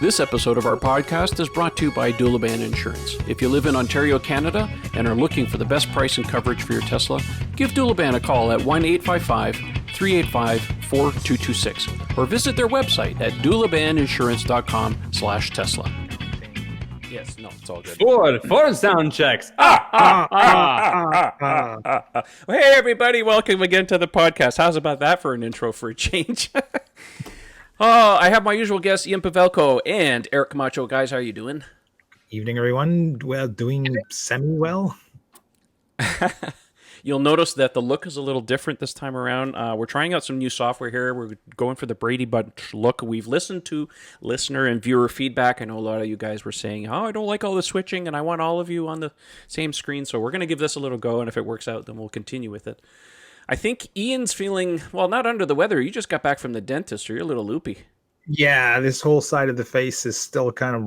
This episode of our podcast is brought to you by Dulaban Insurance. If you live in Ontario, Canada, and are looking for the best price and coverage for your Tesla, give Dulaban a call at 1-855-385-4226 or visit their website at dulabaninsurance.com/Tesla. Yes, no, it's all good. Ford sound checks. Hey, everybody, welcome again to the podcast. How's about that for an intro for a change? I have my usual guests, Ian Pavelko and Eric Camacho. Guys, how are you doing? Evening, everyone. Well, doing semi-well. You'll notice that the look is a little different this time around. We're trying out some new software here. We're going for the Brady Bunch look. We've listened to listener and viewer feedback. I know a lot of you guys were saying, I don't like all the switching, and I want all of you on the same screen. So we're going to give this a little go, and if it works out, then we'll continue with it. I think Ian's feeling, well, not under the weather. You just got back from the dentist, or you're a little loopy. Yeah, this whole side of the face is still kind of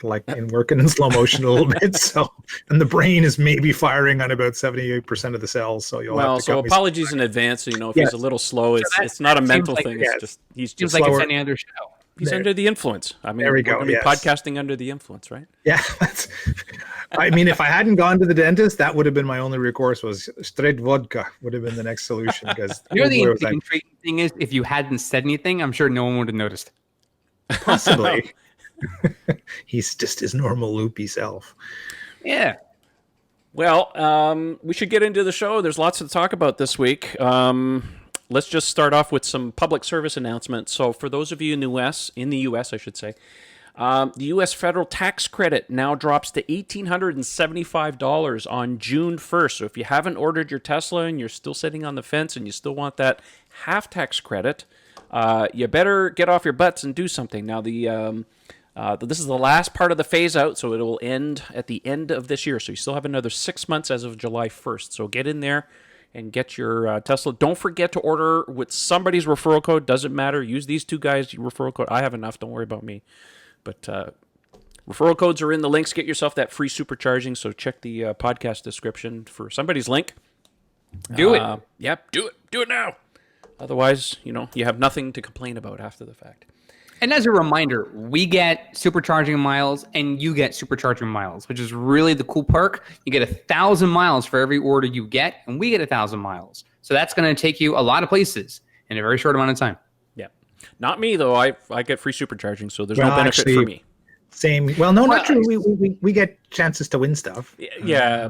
like working in slow motion a little bit. So, and the brain is maybe firing on about 78% of the cells. So you'll have to so apologies in advance. You know, if he's a little slow, it's not a mental thing. It's just he's just like slower. it's any other show. He's under the influence. I mean, there we go. We're going to be podcasting under the influence, right? Yeah. I mean, if I hadn't gone to the dentist, that would have been my only recourse. Was straight vodka would have been the next solution. Because the intriguing thing is, if you hadn't said anything, I'm sure no one would have noticed. Possibly. He's just his normal loopy self. Yeah. Well, we should get into the show. There's lots to talk about this week. Let's just start off with some public service announcements. So for those of you in the U.S., the U.S. federal tax credit now drops to $1,875 on June 1st. So if you haven't ordered your Tesla and you're still sitting on the fence and you still want that half tax credit, you better get off your butts and do something. Now, this is the last part of the phase out, so it will end at the end of this year. So you still have another 6 months as of July 1st. So get in there and get your Tesla. Don't forget to order with somebody's referral code. Doesn't matter. Use these two guys' referral code. I have enough. Don't worry about me. But referral codes are in the links. Get yourself that free Supercharging. So check the podcast description for somebody's link. Do it. Yep, do it. Do it now. Otherwise, you have nothing to complain about after the fact. And as a reminder, we get supercharging miles and you get supercharging miles, which is really the cool perk. You get 1,000 miles for every order you get, and we get 1,000 miles. So that's going to take you a lot of places in a very short amount of time. Yeah. Not me, though. I get free supercharging, so there's no benefit for me. Same. Well, no, not true. We get chances to win stuff. Yeah. Yeah.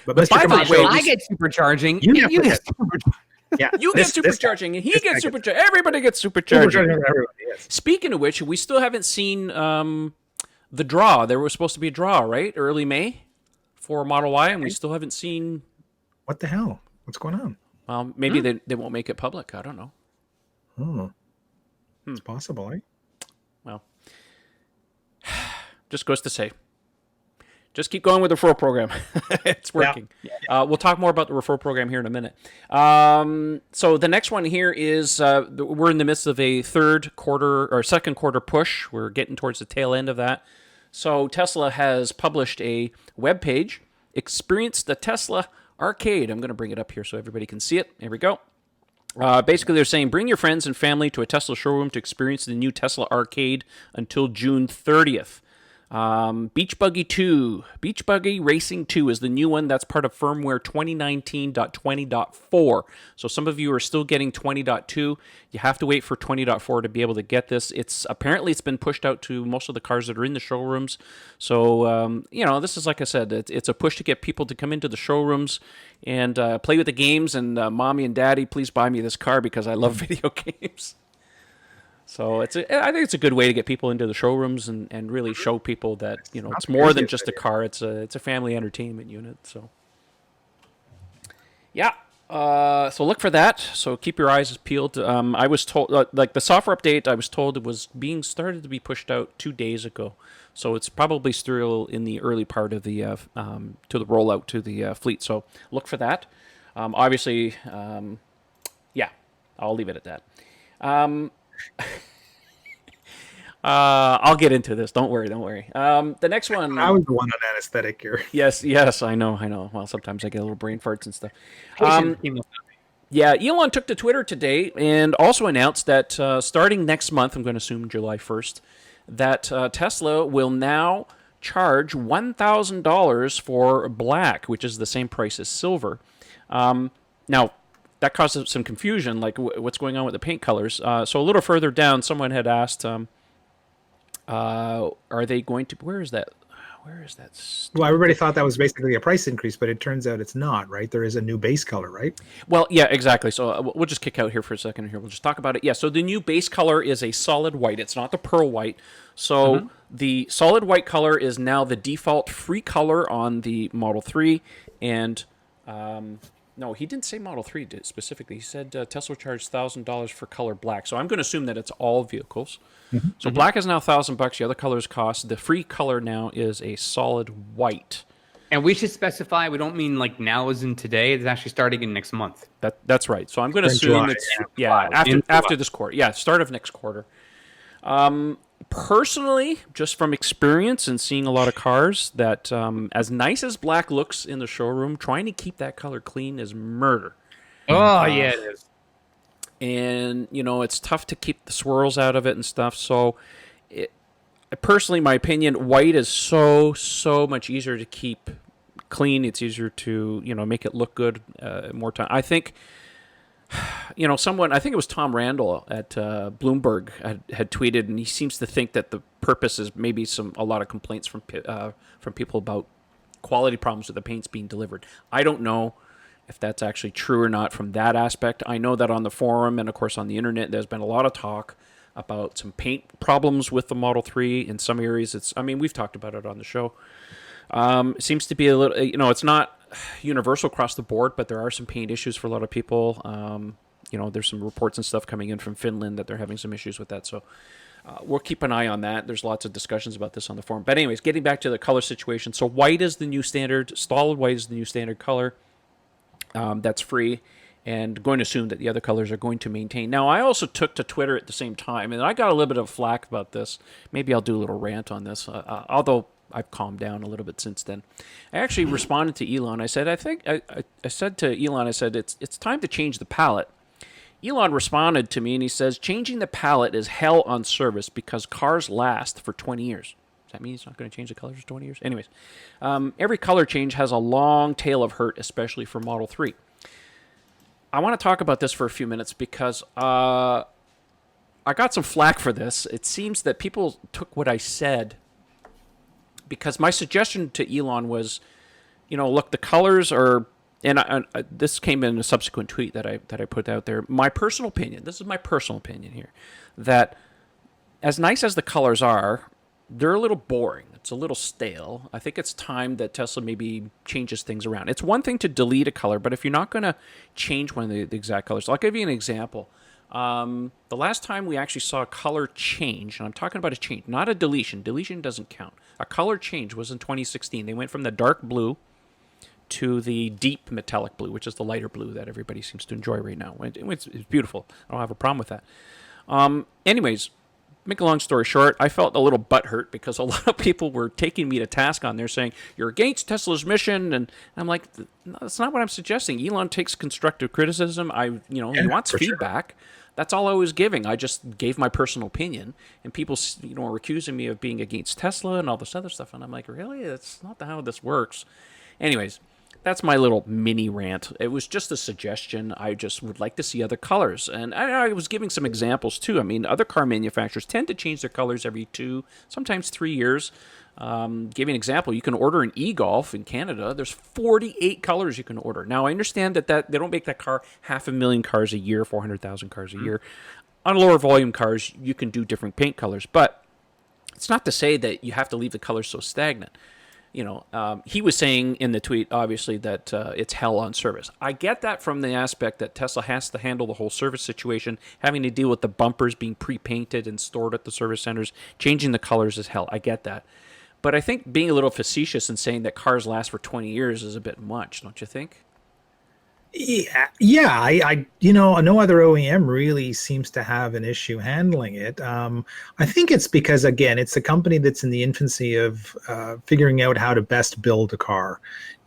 But by the way, I get supercharging. You get supercharging. Yeah, you get supercharging, and he gets supercharging. Everybody gets supercharging. Yes. Speaking of which, we still haven't seen the draw. There was supposed to be a draw, right? Early May for Model Y, and we still haven't seen. What the hell? What's going on? Well, maybe they won't make it public. I don't know. It's possible, eh? Well, just goes to say. Just keep going with the referral program. It's working. Yeah. We'll talk more about the referral program here in a minute. So the next one here is we're in the midst of a second quarter push. We're getting towards the tail end of that. So Tesla has published a webpage, Experience the Tesla Arcade. I'm going to bring it up here so everybody can see it. Here we go. Basically, they're saying bring your friends and family to a Tesla showroom to experience the new Tesla Arcade until June 30th. Beach Buggy Racing 2 is the new one. That's part of firmware 2019.20.4. So some of you are still getting 20.2. You have to wait for 20.4 to be able to get this. It's been pushed out to most of the cars that are in the showrooms. So, this is, like I said, it's a push to get people to come into the showrooms and play with the games. And mommy and daddy, please buy me this car because I love video games. So I think it's a good way to get people into the showrooms and really show people that it's more than just a car. It's a family entertainment unit. So yeah, so look for that. So keep your eyes peeled. I was told the software update. I was told it was being started to be pushed out 2 days ago. So it's probably still in the early part of the to the rollout to the fleet. So look for that. Obviously, yeah, I'll leave it at that. I'll get into this. Don't worry. The next one. I was the one on anesthetic here. Yes, I know. Well, sometimes I get a little brain farts and stuff. Yeah, Elon took to Twitter today and also announced that starting next month, I'm going to assume July 1st, that Tesla will now charge $1,000 for black, which is the same price as silver. Now, that caused some confusion, like what's going on with the paint colors. So a little further down, someone had asked, are they going to... Where is that? Well, everybody thought that was basically a price increase, but it turns out it's not, right? There is a new base color, right? Well, yeah, exactly. So we'll just kick out here for a second here. We'll just talk about it. Yeah, so the new base color is a solid white. It's not the pearl white. So the solid white color is now the default free color on the Model 3. And no, he didn't say Model 3 specifically. He said Tesla charged $1,000 for color black. So I'm going to assume that it's all vehicles. So black is now $1,000. The other colors cost. The free color now is a solid white. And we should specify, we don't mean like now as in today. It's actually starting in next month. That's right. So I'm going to assume it's after this quarter. Yeah, start of next quarter. Personally, just from experience and seeing a lot of cars, that as nice as black looks in the showroom, trying to keep that color clean is murder. Oh, yeah, it is. And, it's tough to keep the swirls out of it and stuff. So, personally, my opinion, white is so much easier to keep clean. It's easier to, make it look good more time. I think, I think it was Tom Randall at Bloomberg had tweeted, and he seems to think that the purpose is maybe a lot of complaints from people about quality problems with the paints being delivered. I don't know if that's actually true or not from that aspect. I know that on the forum and, of course, on the internet, there's been a lot of talk about some paint problems with the Model 3. In some areas, we've talked about it on the show. It seems to be a little, it's not universal across the board, but there are some paint issues for a lot of people. There's some reports and stuff coming in from Finland that they're having some issues with that. So we'll keep an eye on that. There's lots of discussions about this on the forum. But anyways, getting back to the color situation. So white is the new standard. Solid white is the new standard color. That's free, and going to assume that the other colors are going to maintain. Now, I also took to Twitter at the same time, and I got a little bit of flack about this. Maybe I'll do a little rant on this, although I've calmed down a little bit since then. I actually responded to Elon. I said, I said to Elon, it's time to change the palette. Elon responded to me, and he says, changing the palette is hell on service because cars last for 20 years. That means he's not going to change the colors for 20 years? Anyways, every color change has a long tail of hurt, especially for Model 3. I want to talk about this for a few minutes because I got some flack for this. It seems that people took what I said because my suggestion to Elon was, look, the colors are, and this came in a subsequent tweet that I put out there. My personal opinion, this is my personal opinion here, that as nice as the colors are, they're a little boring. It's a little stale. I think it's time that Tesla maybe changes things around. It's one thing to delete a color, but if you're not going to change one of the exact colors, I'll give you an example. The last time we actually saw a color change, and I'm talking about a change, not a deletion. Deletion doesn't count. A color change was in 2016. They went from the dark blue to the deep metallic blue, which is the lighter blue that everybody seems to enjoy right now. It's beautiful. I don't have a problem with that. Anyways, make a long story short, I felt a little butthurt because a lot of people were taking me to task on there saying, you're against Tesla's mission. And I'm like, no, that's not what I'm suggesting. Elon takes constructive criticism. He wants feedback. Sure. That's all I was giving. I just gave my personal opinion. And people, are accusing me of being against Tesla and all this other stuff. And I'm like, really? That's not how this works. Anyways, that's my little mini rant. It was just a suggestion. I just would like to see other colors. And I was giving some examples, too. Other car manufacturers tend to change their colors every 2, sometimes 3 years. Give you an example. You can order an e-Golf in Canada. There's 48 colors you can order. Now, I understand that they don't make that car 500,000 cars a year, 400,000 cars a year. On lower volume cars, you can do different paint colors. But it's not to say that you have to leave the colors so stagnant. He was saying in the tweet, obviously, that it's hell on service. I get that from the aspect that Tesla has to handle the whole service situation, having to deal with the bumpers being pre-painted and stored at the service centers. Changing the colors is hell. I get that. But I think being a little facetious and saying that cars last for 20 years is a bit much, don't you think? Yeah. I no other OEM really seems to have an issue handling it. I think it's because, again, it's a company that's in the infancy of figuring out how to best build a car.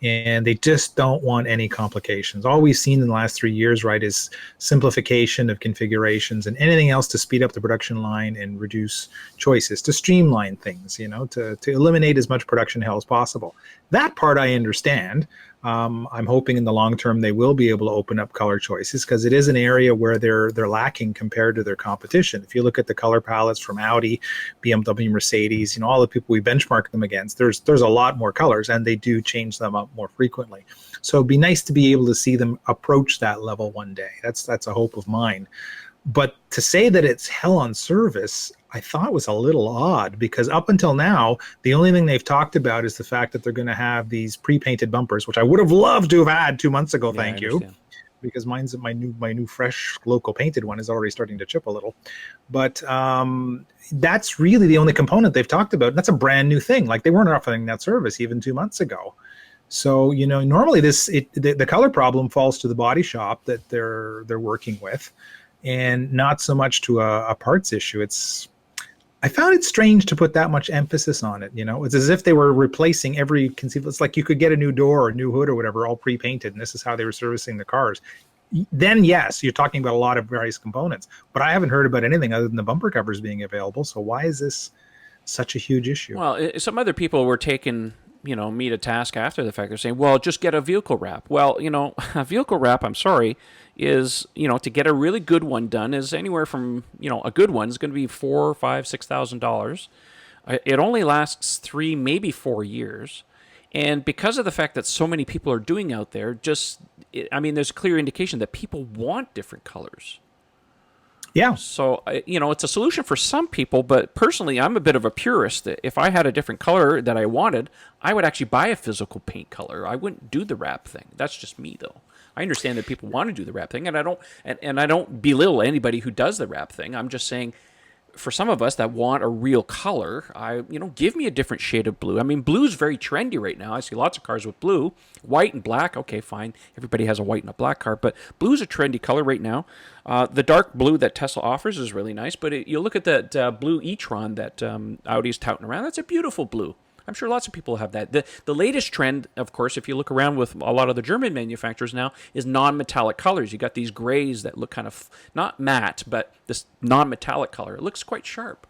and they just don't want any complications. All we've seen in the last 3 years, right, is simplification of configurations and anything else to speed up the production line and reduce choices, to streamline things, to eliminate as much production hell as possible. That part I understand. I'm hoping in the long term they will be able to open up color choices, because it is an area where they're lacking compared to their competition. If you look at the color palettes from Audi, BMW, Mercedes, all the people we benchmark them against, there's a lot more colors, and they do change them up more frequently. So it'd be nice to be able to see them approach that level one day. That's a hope of mine. But to say that it's hell on service, I thought was a little odd, because up until now, the only thing they've talked about is the fact that they're going to have these pre-painted bumpers, which I would have loved to have had 2 months ago. Thank you, because mine's my new fresh local painted one is already starting to chip a little. But that's really the only component they've talked about. That's a brand new thing. Like, they weren't offering that service even 2 months ago. So normally the color problem falls to the body shop that they're working with, and not so much to a parts issue. I found it strange to put that much emphasis on it. It's as if they were replacing every conceivable. It's like you could get a new door or a new hood or whatever, all pre-painted, and this is how they were servicing the cars. Then yes, you're talking about a lot of various components, but I haven't heard about anything other than the bumper covers being available. So why is this such a huge issue? Well, some other people were taking me to task after the fact. They're saying, well, just get a vehicle wrap. Well, a vehicle wrap, I'm sorry, is, to get a really good one done is anywhere from, a good one is going to be $4,000, $5,000, $6,000. It only lasts 3, maybe 4 years. And because of the fact that so many people are doing out there, there's a clear indication that people want different colors. Yeah. So, it's a solution for some people, but personally, I'm a bit of a purist. If I had a different color that I wanted, I would actually buy a physical paint color. I wouldn't do the wrap thing. That's just me, though. I understand that people want to do the wrap thing, and I don't belittle anybody who does the wrap thing. I'm just saying, for some of us that want a real color, give me a different shade of blue. Blue is very trendy right now. I see lots of cars with blue, white and black. Okay, fine. Everybody has a white and a black car, but blue is a trendy color right now. The dark blue that Tesla offers is really nice, but you look at that blue e-tron that Audi's touting around. That's a beautiful blue. I'm sure lots of people have that. The latest trend, of course, if you look around with a lot of the German manufacturers now, is non-metallic colors. You got these grays that look kind of, not matte, but this non-metallic color. It looks quite sharp.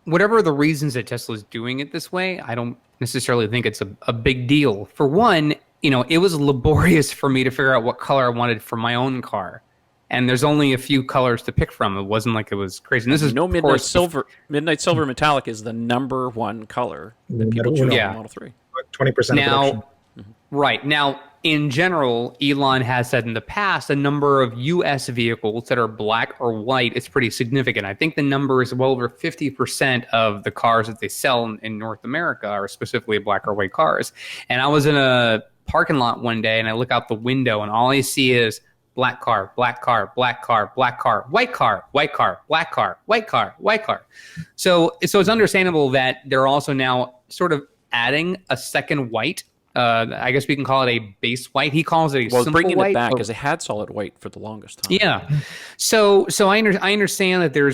Whatever the reasons that Tesla's doing it this way, I don't necessarily think it's a big deal. For one, it was laborious for me to figure out what color I wanted for my own car. And there's only a few colors to pick from. It wasn't like it was crazy. And this is Midnight Silver. Midnight Silver Metallic is the number one color that people choose on the Model 3. 20% now, of production. Right. Now, in general, Elon has said in the past, the number of U.S. vehicles that are black or white is pretty significant. I think the number is well over 50% of the cars that they sell in North America are specifically black or white cars. And I was in a parking lot one day, and I look out the window, and all I see is black car, black car, black car, black car, white car, white car, black car, white car, white car. So it's understandable that they're also now sort of adding a second white. I guess we can call it a base white. He calls it a simple white. Well, bringing it back because it had solid white for the longest time. Yeah. So I understand that there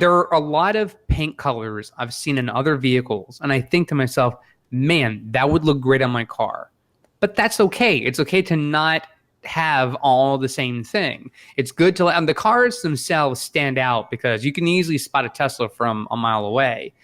are a lot of paint colors I've seen in other vehicles, and I think to myself, man, that would look great on my car. But that's okay. It's okay to not have all the same thing. It's good to let the cars themselves stand out, because you can easily spot a Tesla from a mile away.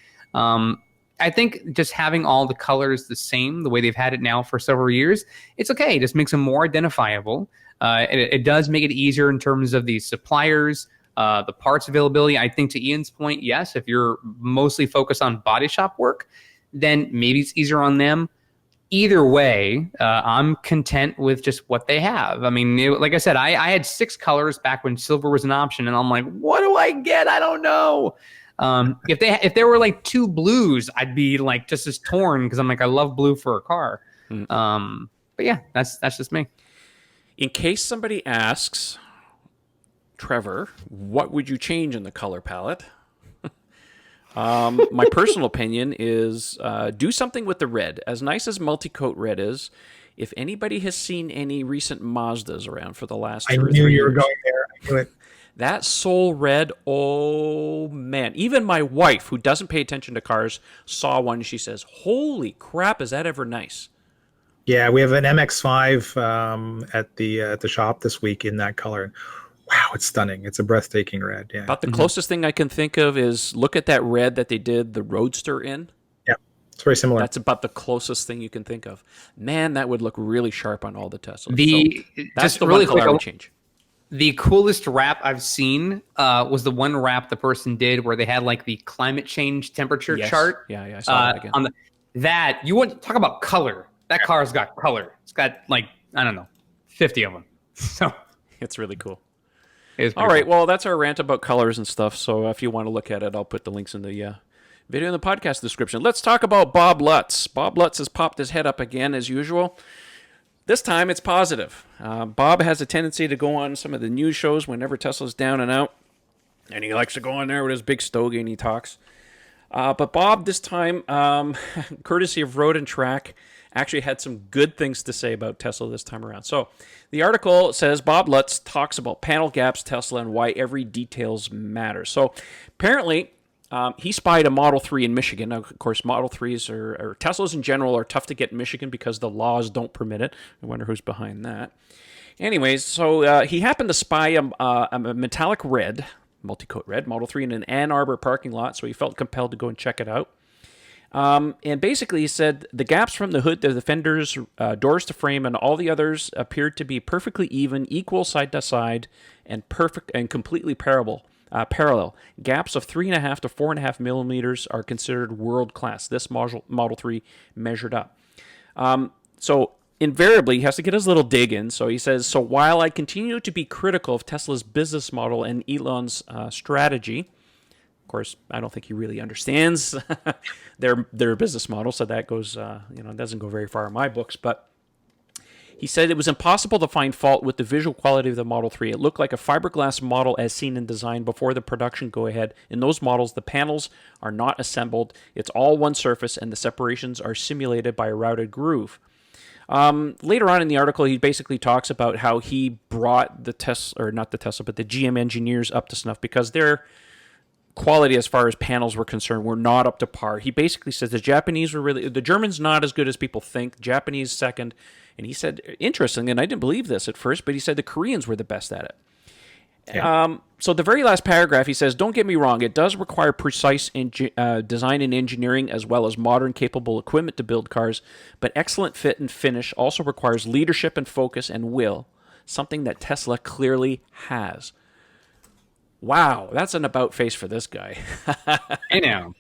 I think just having all the colors the same, the way they've had it now for several years, it's okay. It just makes them more identifiable. It does make it easier in terms of the suppliers, the parts availability. I think to Ian's point, yes, if you're mostly focused on body shop work, then maybe it's easier on them. Either way, I'm content with just what they have. Like I said, I had 6 colors back when silver was an option, and I'm like, what do I get? I don't know. If there were like 2 blues, I'd be like just as torn, because I'm like, I love blue for a car. But yeah, that's just me. In case somebody asks, Trevor, what would you change in the color palette? My personal opinion is do something with the red. As nice as multi-coat red is, if anybody has seen any recent Mazdas around for the last 2 or 3 years, I knew you were going there. I knew it. That Soul Red, oh man. Even my wife, who doesn't pay attention to cars, saw one and she says, holy crap, is that ever nice? Yeah, we have an MX-5 at the shop this week in that color. Wow, it's stunning. It's a breathtaking red. Yeah. About the closest thing I can think of is look at that red that they did the Roadster in. Yeah, it's very similar. That's about the closest thing you can think of. Man, that would look really sharp on all the Teslas. That's just the really one color quick, I would change. the coolest wrap I've seen was the one wrap the person did where they had like the climate change temperature Yes. chart. Yeah, I saw that again. On that you want to talk about color. That car's got color. It's got like, I don't know, 50 of them. So It's really cool. it's All right, well, that's our rant about colors and stuff. So if you want to look at it, I'll put the links in the video in the podcast description. Let's talk about Bob Lutz. Bob Lutz has popped his head up again, as usual. This time, it's positive. Bob has a tendency to go on some of the news shows whenever Tesla's down and out, and he likes to go on there with his big stogie and he talks. But Bob, this time, courtesy of Road and Track, actually had some good things to say about Tesla this time around. So the article says Bob Lutz talks about panel gaps, Tesla, and why every details matters. So apparently he spied a Model 3 in Michigan. Now, of course, Model 3s or Teslas in general are tough to get in Michigan because the laws don't permit it. I wonder who's behind that. Anyways, so he happened to spy a metallic red, multi-coat red, Model 3 in an Ann Arbor parking lot, so he felt compelled to go and check it out. And basically, he said the gaps from the hood to the fenders, doors to frame, and all the others appeared to be perfectly even, equal side to side, and perfect and completely parallel. Gaps of 3.5 to 4.5 millimeters are considered world class. This Model 3 measured up. So invariably, he has to get his little dig in. So he says, so while I continue to be critical of Tesla's business model and Elon's strategy. Of course, I don't think he really understands their business model, so that goes, doesn't go very far in my books. But he said it was impossible to find fault with the visual quality of the Model 3. It looked like a fiberglass model as seen in design before the production go-ahead. In those models, the panels are not assembled. It's all one surface, and the separations are simulated by a routed groove. Later on in the article, he basically talks about how he brought the GM engineers up to snuff because they're quality as far as panels were concerned were not up to par. He basically says the Germans not as good as people think, Japanese second, and he said, interesting, and I didn't believe this at first, but he said the Koreans were the best at it. Yeah. So the very last paragraph, he says, don't get me wrong, it does require precise design and engineering as well as modern capable equipment to build cars, but excellent fit and finish also requires leadership and focus and will, something that Tesla clearly has. Wow, that's an about face for this guy. I know.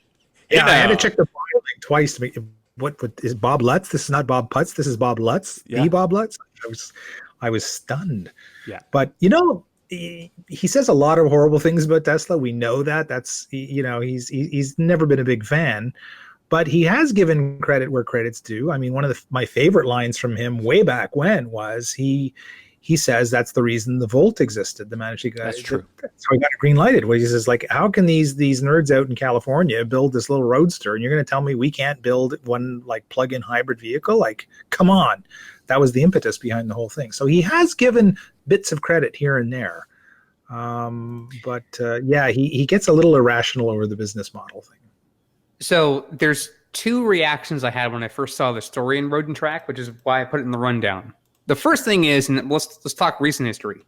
Yeah, I had to check the filing twice to make what is Bob Lutz? This is not Bob Putz. This is Bob Lutz. Yeah. The Bob Lutz. I was stunned. Yeah, but he says a lot of horrible things about Tesla. We know that. That's he's never been a big fan, but he has given credit where credit's due. I mean, one of my favorite lines from him way back when was he says that's the reason the Volt existed. The managing guy. That's true. So he got it green lighted. Where he says, like, how can these nerds out in California build this little roadster, and you're going to tell me we can't build one like plug-in hybrid vehicle? Like, come on. That was the impetus behind the whole thing. So he has given bits of credit here and there, but he gets a little irrational over the business model thing. So there's two reactions I had when I first saw the story in Road and Track, which is why I put it in the rundown. The first thing is, and let's talk recent history.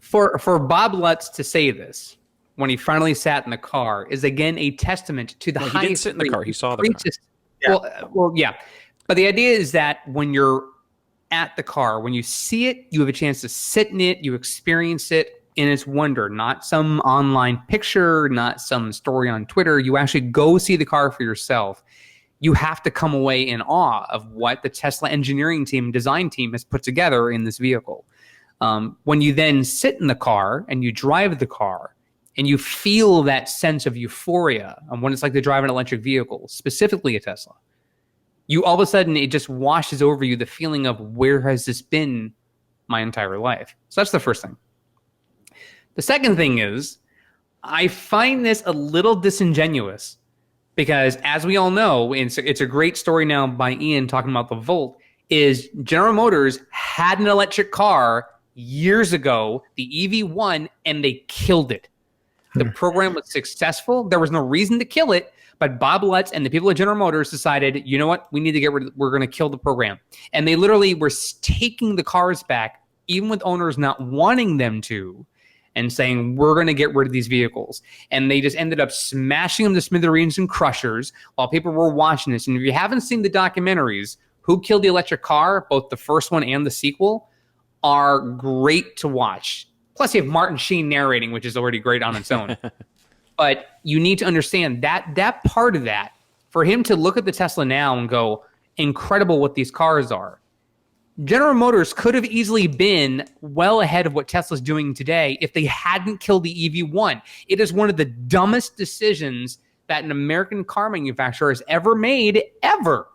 For Bob Lutz to say this when he finally sat in the car is again a testament to the highest. He didn't sit in the car; he saw the car. Well, yeah. But the idea is that when you're at the car, when you see it, you have a chance to sit in it, you experience it in its wonder. Not some online picture, not some story on Twitter. You actually go see the car for yourself. You have to come away in awe of what the Tesla engineering team, design team has put together in this vehicle. When you then sit in the car and you drive the car and you feel that sense of euphoria on what it's like to drive an electric vehicle, specifically a Tesla, you all of a sudden, it just washes over you the feeling of where has this been my entire life? So that's the first thing. The second thing is I find this a little disingenuous. Because as we all know, it's a great story now by Ian talking about the Volt, is General Motors had an electric car years ago, the EV won, and they killed it. The program was successful. There was no reason to kill it, but Bob Lutz and the people at General Motors decided, you know what, we need to get rid of, we're going to kill the program. And they literally were taking the cars back, even with owners not wanting them to, and saying, we're going to get rid of these vehicles. And they just ended up smashing them to smithereens and crushers while people were watching this. And if you haven't seen the documentaries, Who Killed the Electric Car, both the first one and the sequel, are great to watch. Plus, you have Martin Sheen narrating, which is already great on its own. But you need to understand that part of that, for him to look at the Tesla now and go, incredible what these cars are. General Motors could have easily been well ahead of what Tesla's doing today if they hadn't killed the EV1. It is one of the dumbest decisions that an American car manufacturer has ever made, ever,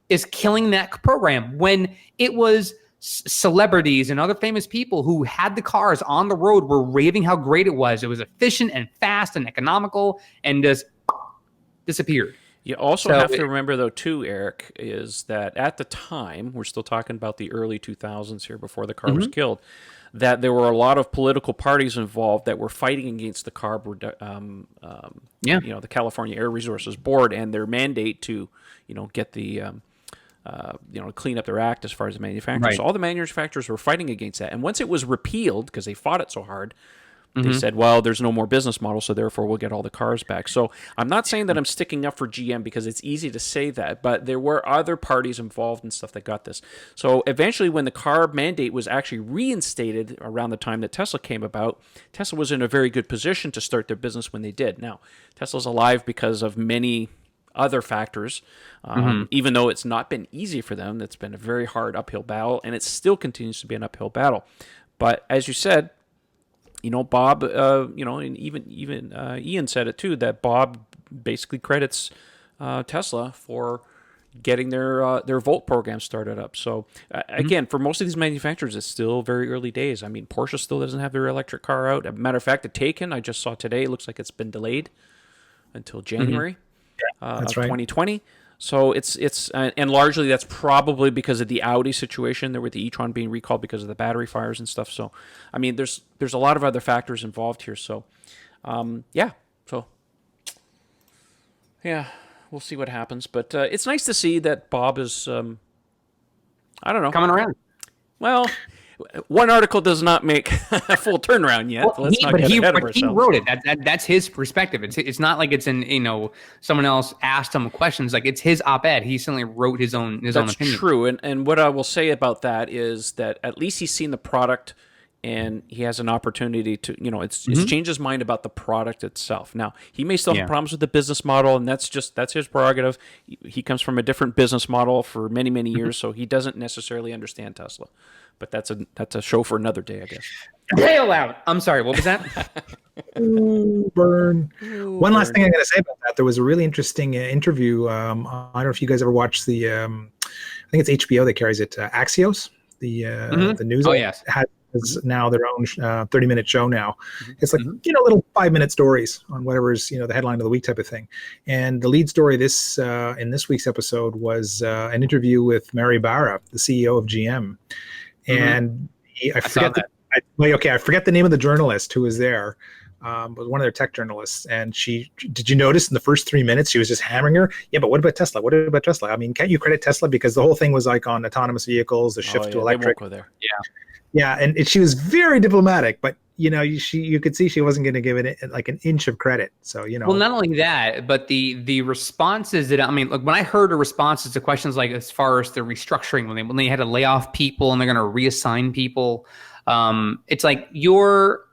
is killing that program when it was celebrities and other famous people who had the cars on the road were raving how great it was. It was efficient and fast and economical and just disappeared. You also have to remember, though, too, Eric, is that at the time, we're still talking about the early 2000s here, before the car was killed, that there were a lot of political parties involved that were fighting against the the California Air Resources Board and their mandate to, get the, clean up their act as far as the manufacturers. Right. So all the manufacturers were fighting against that. And once it was repealed, because they fought it so hard, they said, well, there's no more business model, so therefore we'll get all the cars back. So I'm not saying that I'm sticking up for GM because it's easy to say that, but there were other parties involved and stuff that got this. So eventually when the car mandate was actually reinstated around the time that Tesla came about, Tesla was in a very good position to start their business when they did. Now, Tesla's alive because of many other factors, even though it's not been easy for them. It's been a very hard uphill battle, and it still continues to be an uphill battle. But as you said, Bob, and even Ian said it too, that Bob basically credits Tesla for getting their Volt program started up. So again, for most of these manufacturers, it's still very early days. I mean, Porsche still doesn't have their electric car out. As a matter of fact, the Taycan I just saw today looks like it's been delayed until January of 2020. So it's and largely that's probably because of the Audi situation there with the e-tron being recalled because of the battery fires and stuff. So, I mean, there's a lot of other factors involved here. So, we'll see what happens. But it's nice to see that Bob is, I don't know, coming around. Well, one article does not make a full turnaround yet. Well, Let's not get ahead of ourselves. He wrote it. That's his perspective. It's not like it's in someone else asked him questions. Like, it's his op-ed. He certainly wrote his own opinion. That's true. And what I will say about that is that at least he's seen the product and he has an opportunity to, it's changed his mind about the product itself. Now, he may still have problems with the business model, and that's his prerogative. He comes from a different business model for many, many years, so he doesn't necessarily understand Tesla. But that's a show for another day, I guess. Bail out. I'm sorry. What was that? Ooh, burn. One last thing I'm going to say about that. There was a really interesting interview. I don't know if you guys ever watched the, I think it's HBO that carries it, Axios, the news. Oh, yes. Has now their own 30-minute show now. It's like, little 5-minute stories on whatever's, the headline of the week type of thing. And the lead story in this week's episode was an interview with Mary Barra, the CEO of GM. And I forget the name of the journalist who was there, but one of their tech journalists. And did you notice in the first 3 minutes, she was just hammering her? Yeah, but what about Tesla? What about Tesla? I mean, can't you credit Tesla? Because the whole thing was like on autonomous vehicles, the shift to electric. They won't go there. Yeah, and she was very diplomatic, but you could see she wasn't going to give it like an inch of credit. So Well, not only that, but the responses that when I heard her responses to questions like as far as the restructuring when they had to lay off people and they're going to reassign people, it's like your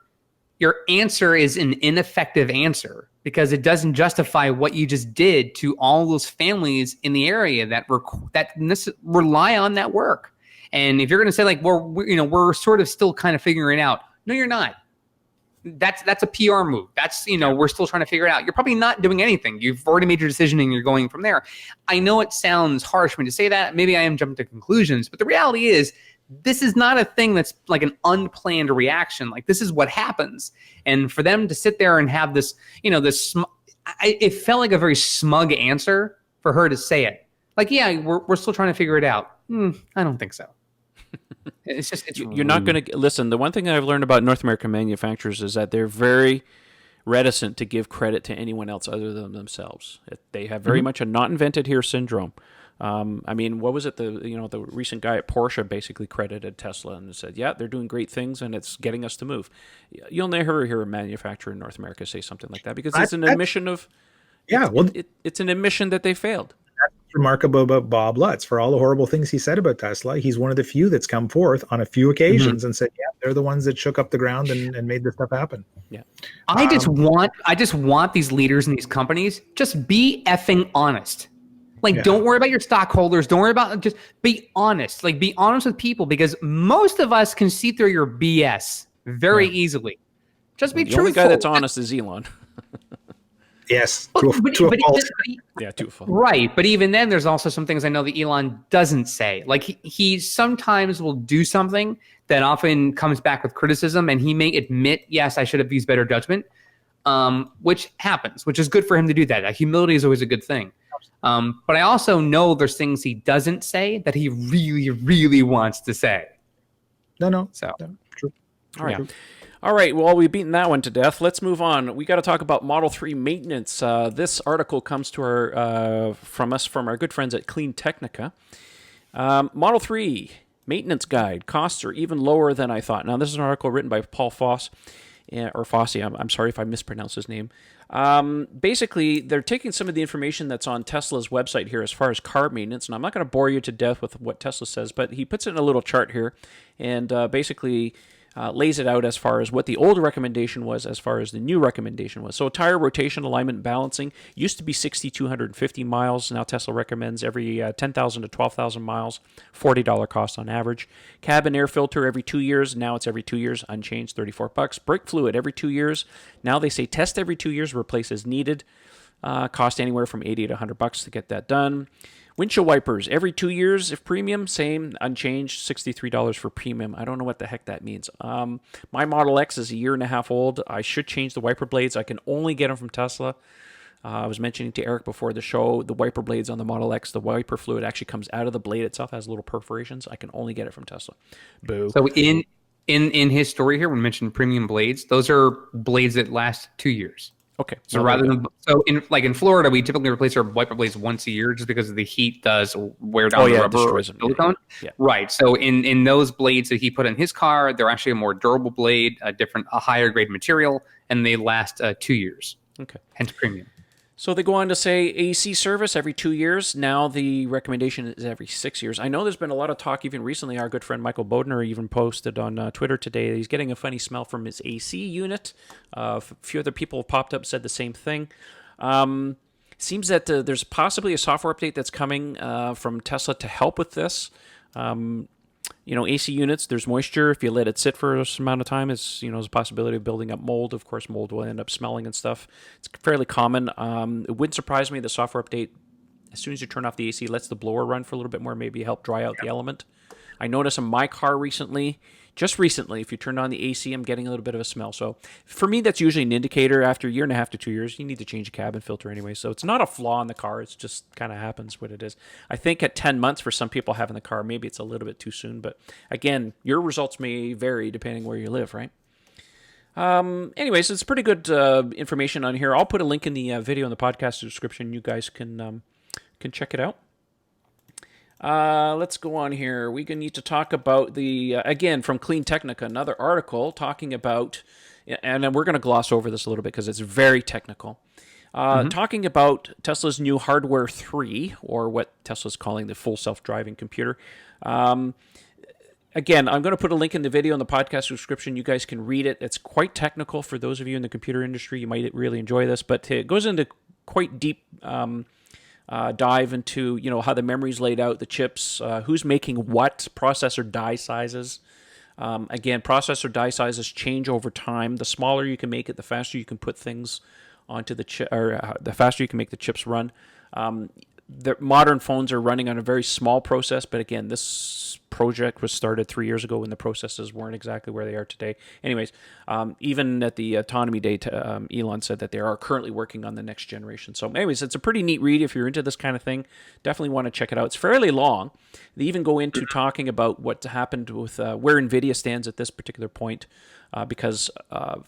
answer is an ineffective answer because it doesn't justify what you just did to all those families in the area that rely on that work. And if you're going to say we're sort of still kind of figuring it out, no, you're not. That's a PR move. That's we're still trying to figure it out. You're probably not doing anything. You've already made your decision and you're going from there. I know it sounds harsh when you say that. Maybe I am jumping to conclusions, but the reality is this is not a thing that's like an unplanned reaction. Like this is what happens. And for them to sit there and have this, it felt like a very smug answer for her to say it. Like, yeah, we're still trying to figure it out. I don't think so. It's You're not going to listen. The one thing that I've learned about North American manufacturers is that they're very reticent to give credit to anyone else other than themselves. They have very much a not invented here syndrome. I mean, what was it? The recent guy at Porsche basically credited Tesla and said, "Yeah, they're doing great things, and it's getting us to move." You'll never hear a manufacturer in North America say something like that because it's an admission of. Yeah, well, it's an admission that they failed. that's remarkable about Bob Lutz. For all the horrible things he said about Tesla, he's one of the few that's come forth on a few occasions and said, "Yeah, they're the ones that shook up the ground and made this stuff happen." Yeah, I just want these leaders in these companies just be effing honest. Like, don't worry about your stockholders. Don't worry about, just be honest. Like, be honest with people, because most of us can see through your BS very easily. Just be the truthful. only guy that's honest is Elon. Yes, to a fault. Yeah, to a fault. Right, but even then, there's also some things I know that Elon doesn't say. Like, he sometimes will do something that often comes back with criticism, and he may admit, yes, I should have used better judgment, which happens, which is good for him to do that. Humility is always a good thing. But I also know there's things he doesn't say that he really, really wants to say. No. So, True. All right. All right, well, we've beaten that one to death. Let's move on. We got to talk about Model 3 maintenance. This article comes to from our good friends at CleanTechnica. Model 3 maintenance guide. Costs are even lower than I thought. Now, this is an article written by Paul Foss, or Fossey. I'm sorry if I mispronounced his name. Basically, they're taking some of the information that's on Tesla's website here as far as car maintenance, and I'm not going to bore you to death with what Tesla says, but he puts it in a little chart here, and basically lays it out as far as what the old recommendation was as far as the new recommendation was. So tire rotation, alignment, balancing used to be 6,250 miles. Now Tesla recommends every 10,000 to 12,000 miles, $40 cost on average. Cabin air filter every 2 years. Now it's every 2 years, unchanged, $34. Brake fluid every 2 years. Now they say test every 2 years, replace as needed. Cost anywhere from $80 to $100 to get that done. Windshield wipers every 2 years. If premium, same, unchanged, $63 for premium. I don't know what the heck that means. My Model X is a year and a half old. I should change the wiper blades. I can only get them from Tesla. I was mentioning to Eric before the show, the wiper blades on the Model X, the wiper fluid actually comes out of the blade itself, has little perforations. I can only get it from Tesla. Boo. So in his story here, when we mentioned premium blades, those are blades that last 2 years. Okay. So in Florida, we typically replace our wiper blades once a year just because the heat does wear down the rubber or silicone. Yeah. Right. So in those blades that he put in his car, they're actually a more durable blade, a higher grade material, and they last 2 years. Okay. Hence premium. So they go on to say AC service every 2 years. Now the recommendation is every 6 years. I know there's been a lot of talk even recently. Our good friend Michael Bodner even posted on Twitter today that he's getting a funny smell from his AC unit. A few other people have popped up, said the same thing. Seems that there's possibly a software update that's coming from Tesla to help with this. AC units, there's moisture. If you let it sit for a certain amount of time, there's a possibility of building up mold. Of course, mold will end up smelling and stuff. It's fairly common. It wouldn't surprise me, the software update, as soon as you turn off the AC, lets the blower run for a little bit more, maybe help dry out the element. I noticed in my car just recently, if you turn on the AC, I'm getting a little bit of a smell. So for me, that's usually an indicator. After a year and a half to 2 years, you need to change the cabin filter anyway. So it's not a flaw in the car. It's just kind of happens what it is. I think at 10 months for some people having the car, maybe it's a little bit too soon. But again, your results may vary depending where you live, right? Anyways, it's pretty good information on here. I'll put a link in the video in the podcast description. You guys can check it out. Let's go on here. We need to talk about again, from CleanTechnica, another article talking about, and we're going to gloss over this a little bit because it's very technical, talking about Tesla's new Hardware 3, or what Tesla's calling the full self-driving computer. Again, I'm going to put a link in the video in the podcast description. You guys can read it. It's quite technical for those of you in the computer industry. You might really enjoy this, but it goes into quite deep dive into how the memory's laid out, the chips, who's making what, processor die sizes. Again, processor die sizes change over time. The smaller you can make it, the faster you can put things onto the chip, or the faster you can make the chips run. The modern phones are running on a very small process, but again, this project was started 3 years ago when the processes weren't exactly where they are today. Anyways, even at the Autonomy Day, Elon said that they are currently working on the next generation. So anyways, it's a pretty neat read if you're into this kind of thing. Definitely want to check it out. It's fairly long. They even go into talking about what happened with where NVIDIA stands at this particular point. Because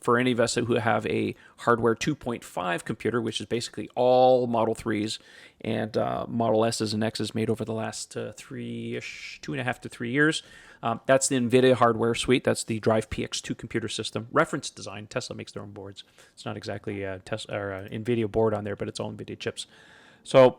for any of us who have a hardware 2.5 computer, which is basically all Model 3s and Model S's and X's made over the last 2.5 to 3 years, that's the NVIDIA hardware suite. That's the Drive PX2 computer system. Reference design. Tesla makes their own boards. It's not exactly a Tesla or NVIDIA board on there, but it's all NVIDIA chips. So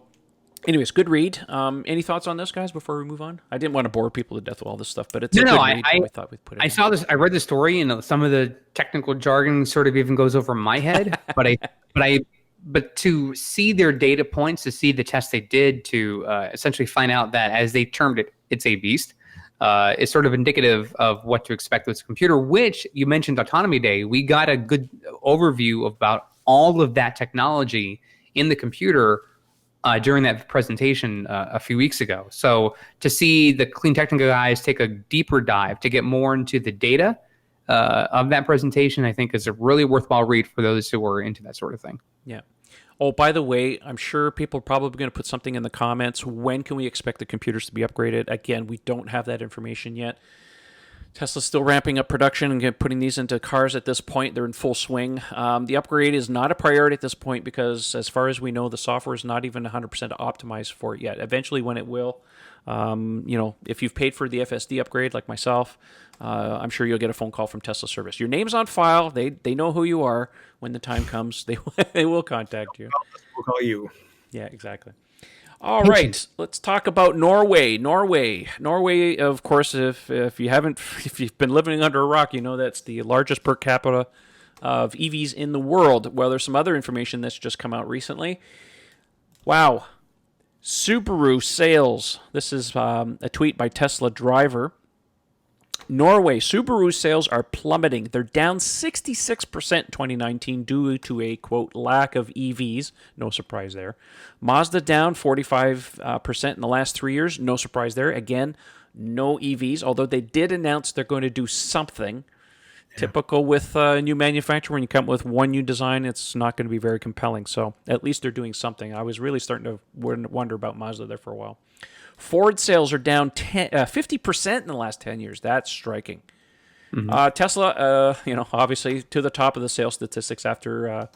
anyways, good read. Any thoughts on this, guys, before we move on? I didn't want to bore people to death with all this stuff, but it's a good read. We thought we'd put it I saw this. I read the story, and some of the technical jargon sort of even goes over my head. But to see their data points, to see the test they did, to essentially find out that, as they termed it, it's a beast, is sort of indicative of what to expect with this computer. Which you mentioned Autonomy Day. We got a good overview about all of that technology in the computer during that presentation a few weeks ago. So to see the CleanTechnica guys take a deeper dive to get more into the data of that presentation, I think is a really worthwhile read for those who are into that sort of thing. Yeah. Oh, by the way, I'm sure people are probably going to put something in the comments. When can we expect the computers to be upgraded? Again, we don't have that information yet. Tesla's still ramping up production and putting these into cars at this point. They're in full swing. The upgrade is not a priority at this point because, as far as we know, the software is not even 100% optimized for it yet. Eventually, when it will, if you've paid for the FSD upgrade like myself, I'm sure you'll get a phone call from Tesla service. Your name's on file. They know who you are. When the time comes, they will contact you. We'll call you. Yeah, exactly. All right, let's talk about Norway. Norway, of course, if you've been living under a rock, you know that's the largest per capita of EVs in the world. Well, there's some other information that's just come out recently. Wow. Subaru sales. This is a tweet by Tesla driver. Norway, Subaru sales are plummeting. They're down 66% in 2019 due to a, quote, lack of EVs. No surprise there. Mazda down 45% in the last 3 years. No surprise there. Again, no EVs, although they did announce they're going to do something. Yeah. Typical with a new manufacturer, when you come up with one new design, it's not going to be very compelling. So at least they're doing something. I was really starting to wonder about Mazda there for a while. Ford sales are down 50% in the last 10 years. That's striking. Mm-hmm. Tesla, obviously to the top of the sales statistics after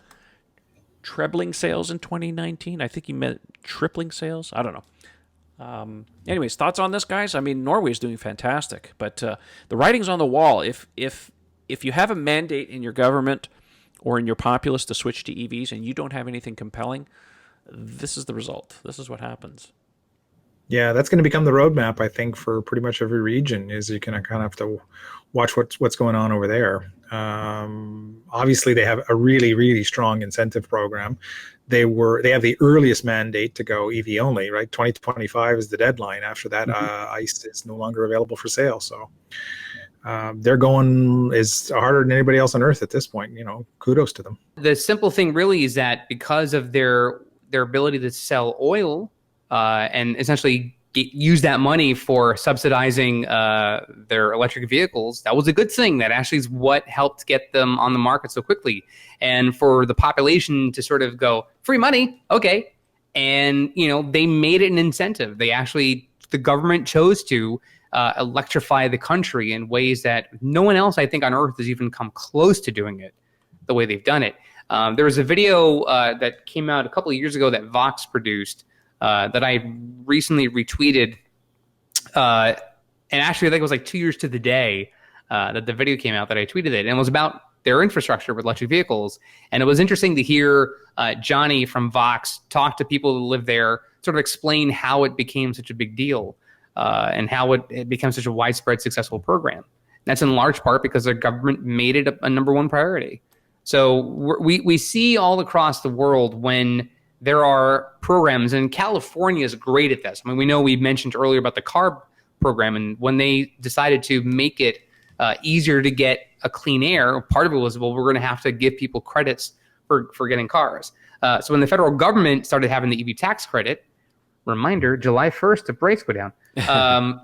trebling sales in 2019. I think he meant tripling sales. I don't know. Anyways, thoughts on this, guys? I mean, Norway is doing fantastic, but the writing's on the wall. If you have a mandate in your government or in your populace to switch to EVs and you don't have anything compelling, this is the result. This is what happens. Yeah, that's going to become the roadmap, I think, for pretty much every region. Is you kind of have to watch what's going on over there. Obviously, they have a really, really strong incentive program. They have the earliest mandate to go EV only, right? 2025 is the deadline. After that, ICE is no longer available for sale. So they're going is harder than anybody else on earth at this point. Kudos to them. The simple thing really is that because of their ability to sell oil, and essentially use that money for subsidizing their electric vehicles, that was a good thing. That actually is what helped get them on the market so quickly. And for the population to sort of go, free money, okay. And, they made it an incentive. The government chose to electrify the country in ways that no one else, I think, on earth has even come close to doing it the way they've done it. There was a video that came out a couple of years ago that Vox produced, that I recently retweeted, and actually I think it was like 2 years to the day that the video came out that I tweeted it, and it was about their infrastructure with electric vehicles. And it was interesting to hear Johnny from Vox talk to people who live there, sort of explain how it became such a big deal and how it became such a widespread successful program. That's in large part because the government made it a number one priority. So we see all across the world when there are programs, and California is great at this. I mean, we mentioned earlier about the CARB program, and when they decided to make it easier to get a clean air, part of it was, we're going to have to give people credits for getting cars. So when the federal government started having the EV tax credit, reminder, July 1st, the brakes go down.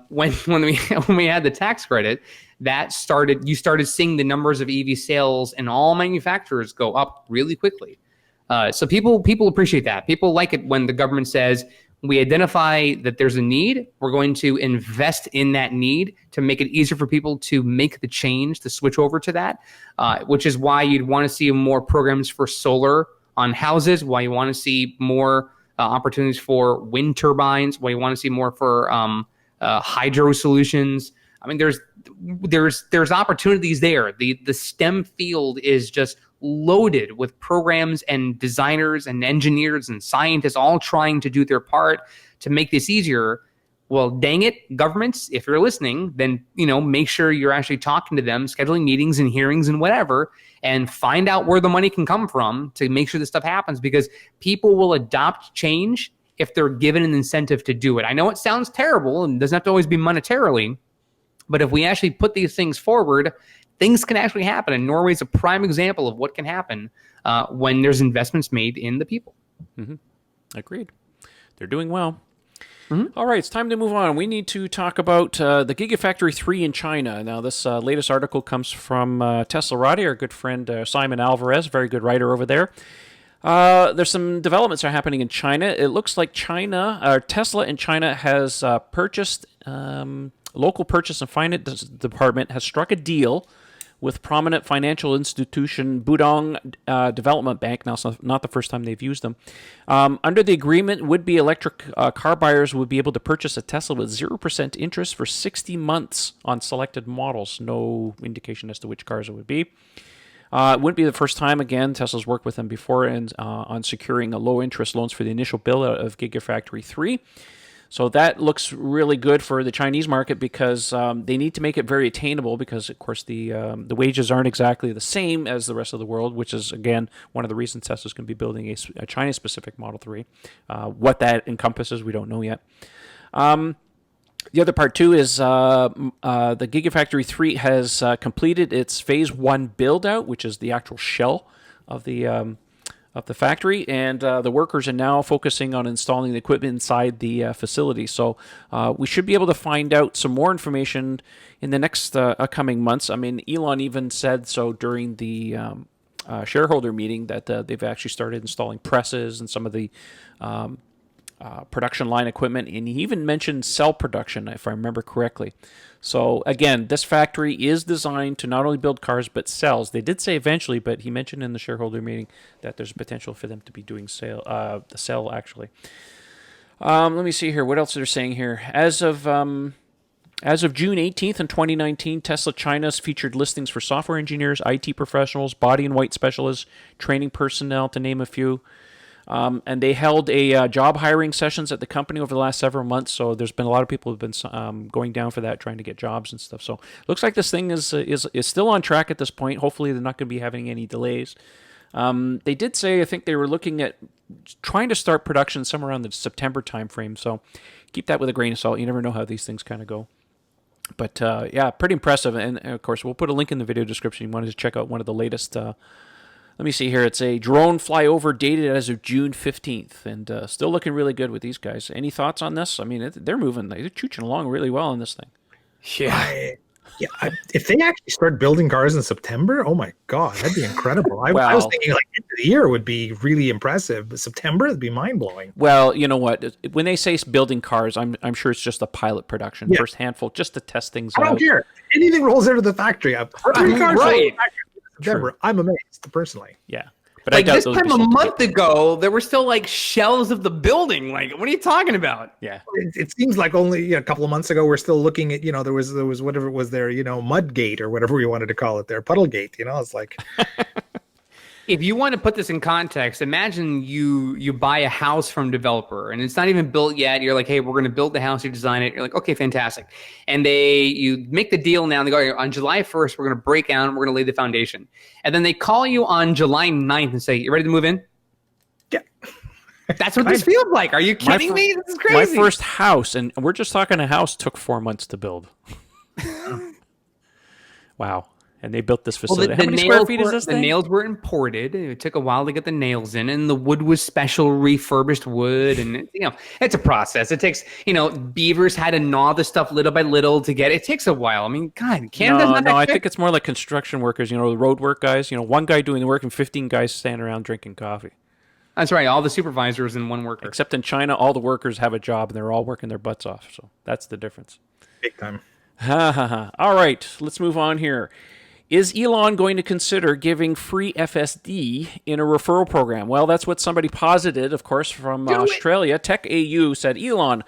When we had the tax credit, you started seeing the numbers of EV sales and all manufacturers go up really quickly. So people appreciate that. People like it when the government says, we identify that there's a need, we're going to invest in that need to make it easier for people to make the change, to switch over to that, which is why you'd want to see more programs for solar on houses, why you want to see more opportunities for wind turbines, why you want to see more for hydro solutions. I mean, there's opportunities there. The STEM field is just loaded with programs and designers and engineers and scientists all trying to do their part to make this easier. Well, dang it, governments, if you're listening, then make sure you're actually talking to them, scheduling meetings and hearings and whatever, and find out where the money can come from to make sure this stuff happens, because people will adopt change if they're given an incentive to do it. I know it sounds terrible and doesn't have to always be monetarily, but if we actually put these things forward, things can actually happen. And Norway is a prime example of what can happen when there's investments made in the people. Mm-hmm. Agreed. They're doing well. Mm-hmm. All right, it's time to move on. We need to talk about the Gigafactory 3 in China. Now, this latest article comes from Tesla, our good friend Simon Alvarez, very good writer over there. There's some developments that are happening in China. It looks like Tesla in China has purchased, local purchase and finance department has struck a deal with prominent financial institution Budong Development Bank. Now, it's not the first time they've used them. Under the agreement, would-be electric car buyers would be able to purchase a Tesla with 0% interest for 60 months on selected models. No indication as to which cars it would be. It wouldn't be the first time, again, Tesla's worked with them before on securing low-interest loans for the initial build-out of Gigafactory 3. So that looks really good for the Chinese market because they need to make it very attainable because, of course, the wages aren't exactly the same as the rest of the world, which is, again, one of the reasons Tesla's going to be building a China-specific Model 3. What that encompasses, we don't know yet. The other part, too, is the Gigafactory 3 has completed its Phase 1 build-out, which is the actual shell of the factory, and the workers are now focusing on installing the equipment inside the facility. So we should be able to find out some more information in the next upcoming months. I mean, Elon even said so during the shareholder meeting that they've actually started installing presses and some of the production line equipment, and he even mentioned cell production, if I remember correctly. So again, this factory is designed to not only build cars but cells. They did say eventually, but he mentioned in the shareholder meeting that there's potential for them to be doing the cell actually. Let me see here. What else they're saying here? As of June 18th in 2019, Tesla China's featured listings for software engineers, IT professionals, body and white specialists, training personnel, to name a few. And they held a job hiring sessions at the company over the last several months. So there's been a lot of people who've been going down for that, trying to get jobs and stuff. So it looks like this thing is still on track at this point. Hopefully they're not going to be having any delays. They did say, I think they were looking at trying to start production somewhere around the September timeframe. So keep that with a grain of salt. You never know how these things kind of go. But yeah, pretty impressive. And of course, we'll put a link in the video description. You wanted to check out one of the latest. Let me see here. It's a drone flyover dated as of June 15th, and still looking really good with these guys. Any thoughts on this? I mean, they're moving. They're chooching along really well on this thing. Yeah. If they actually start building cars in September, oh my God, that'd be incredible. I was thinking like end of the year would be really impressive, but September would be mind-blowing. Well, you know what? When they say building cars, I'm sure it's just a pilot production, first handful, just to test things out. I don't care. Anything rolls out of the factory. Right. September, I'm amazed personally. Yeah, but like this time a month ago, there were still like shells of the building. Like, what are you talking about? Yeah, it seems like only a couple of months ago we're still looking at there was whatever it was there, Mudgate or whatever we wanted to call it there, Puddlegate. It's like. If you want to put this in context, imagine you buy a house from a developer and it's not even built yet. You're like, hey, we're going to build the house. You design it. You're like, okay, fantastic. And you make the deal now. And they go, on July 1st, we're going to break down. We're going to lay the foundation. And then they call you on July 9th and say, you ready to move in? Yeah. That's what this feels like. Are you kidding me? This is crazy. My first house, and we're just talking a house, took 4 months to build. Wow. And they built this Well, facility. How many square feet is this the thing? nails were imported. It took a while to get the nails in, and the wood was special refurbished wood. And it's a process. It takes beavers had to gnaw the stuff little by little to get it. It takes a while. I mean, God, Canada's not that I quick. think it's more like construction workers. The road work guys. One guy doing the work and 15 guys standing around drinking coffee. That's right. All the supervisors and one worker. Except in China, all the workers have a job and they're all working their butts off. So that's the difference. Big time. All right, let's move on here. Is Elon going to consider giving free FSD in a referral program? Well, that's what somebody posited, of course, from Australia. Tech AU said, Elon,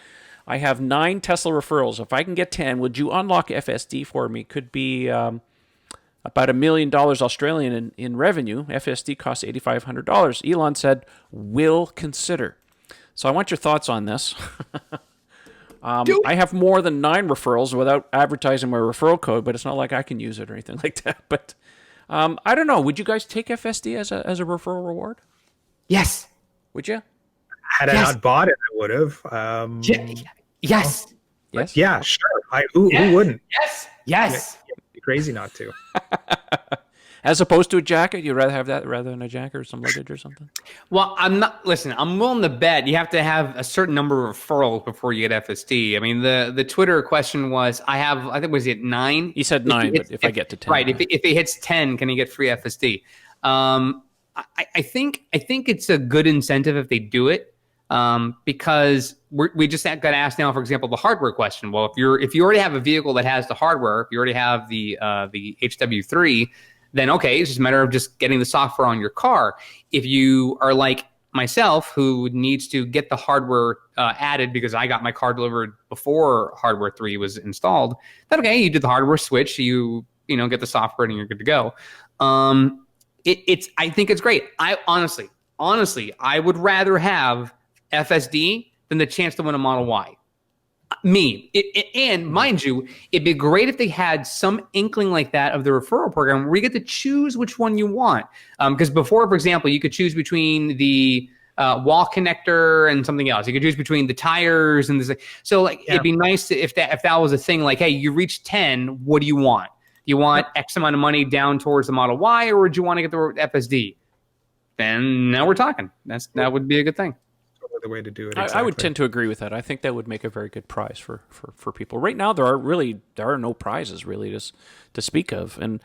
I have 9 Tesla referrals. If I can get 10, would you unlock FSD for me? Could be about $1 million Australian in revenue. FSD costs $8,500. Elon said, will consider. So I want your thoughts on this. I have more than 9 referrals without advertising my referral code, but it's not like I can use it or anything like that. But I don't know. Would you guys take FSD as a referral reward? Yes. Would you? Had I not bought it, I would have. Yes. Yes. Yeah, sure. Who wouldn't? Yes. It'd be crazy not to. As opposed to a jacket, you'd rather have that rather than a jacket or some luggage or something? Well, I'm willing to bet you have to have a certain number of referrals before you get FSD. I mean, the Twitter question was, I think, was it 9? He said 9, but if I get to 10. Right. If he hits 10, can he get free FSD? I think it's a good incentive if they do it, because we just got asked now, for example, the hardware question. Well, if you already have a vehicle that has the hardware, if you already have the HW3, then okay, it's just a matter of just getting the software on your car. If you are like myself, who needs to get the hardware added because I got my car delivered before hardware 3 was installed, then okay, you do the hardware switch, you get the software and you're good to go. I think it's great. I honestly, I would rather have FSD than the chance to win a Model Y. And mind you, it'd be great if they had some inkling like that of the referral program where you get to choose which one you want. Because before, for example, you could choose between the wall connector and something else. You could choose between the tires and this. So it'd be nice if that was a thing. Like, hey, you reached 10. What do you want? Do you want X amount of money down towards the Model Y, or would you want to get the FSD? Then now we're talking. That would be a good thing. The way to do it. I would tend to agree with that. I think that would make a very good prize for people. Right now, there are no prizes really to speak of, and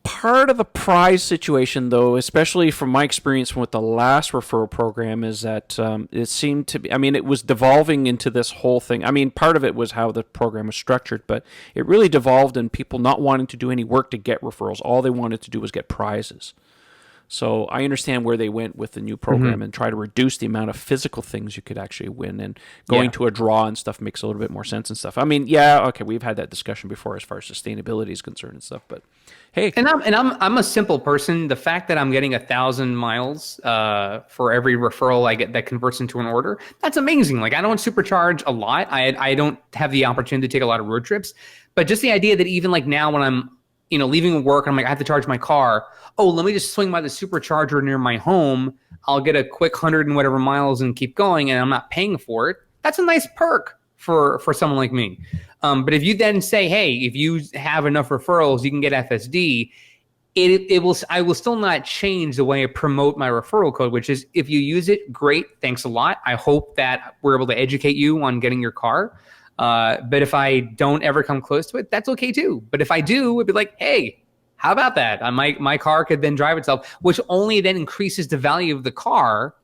part of the prize situation, though, especially from my experience with the last referral program, is that it seemed to be. I mean, it was devolving into this whole thing. I mean, part of it was how the program was structured, but it really devolved in people not wanting to do any work to get referrals. All they wanted to do was get prizes. So I understand where they went with the new program and try to reduce the amount of physical things you could actually win, and going to a draw and stuff makes a little bit more sense and stuff. I mean, we've had that discussion before as far as sustainability is concerned and stuff, but hey. And I'm a simple person. The fact that I'm getting 1,000 miles for every referral I get that converts into an order, that's amazing. Like, I don't supercharge a lot. I don't have the opportunity to take a lot of road trips, but just the idea that even like now when I'm leaving work, I'm like, I have to charge my car. Oh, let me just swing by the supercharger near my home. I'll get a quick 100 and whatever miles and keep going, and I'm not paying for it. That's a nice perk for someone like me. But if you then say, hey, if you have enough referrals, you can get FSD, I will still not change the way I promote my referral code, which is if you use it, great, thanks a lot. I hope that we're able to educate you on getting your car. But if I don't ever come close to it, that's okay too. But if I do, it'd be like, hey, how about that? My car could then drive itself, which only then increases the value of the car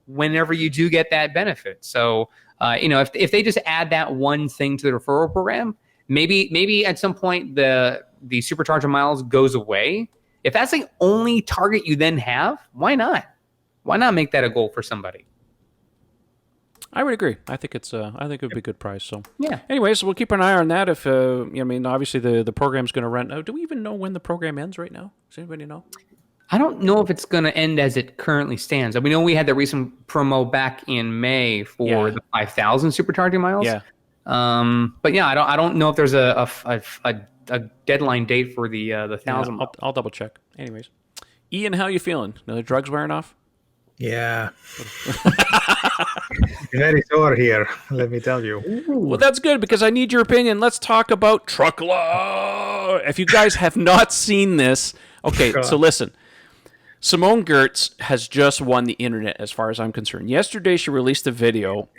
whenever you do get that benefit. So, if they just add that one thing to the referral program, maybe at some point the supercharger miles goes away. If that's the only target you then have, why not? Why not make that a goal for somebody? I would agree. I think it would be a good prize. So yeah. Anyways, we'll keep an eye on that. If obviously the program's going to run. Do we even know when the program ends right now? Does anybody know? I don't know if it's going to end as it currently stands. We know we had the recent promo back in May for the 5,000 supercharging miles. Yeah. But yeah, I don't know if there's a deadline date for the 1,000. I'll double check. Anyways, Ian, how you feeling? The drugs wearing off? Yeah. Very sore here, let me tell you. Well, that's good because I need your opinion. Let's talk about truckload. if you guys have not seen this, okay, so listen. Simone Giertz has just won the internet as far as I'm concerned. Yesterday, she released a video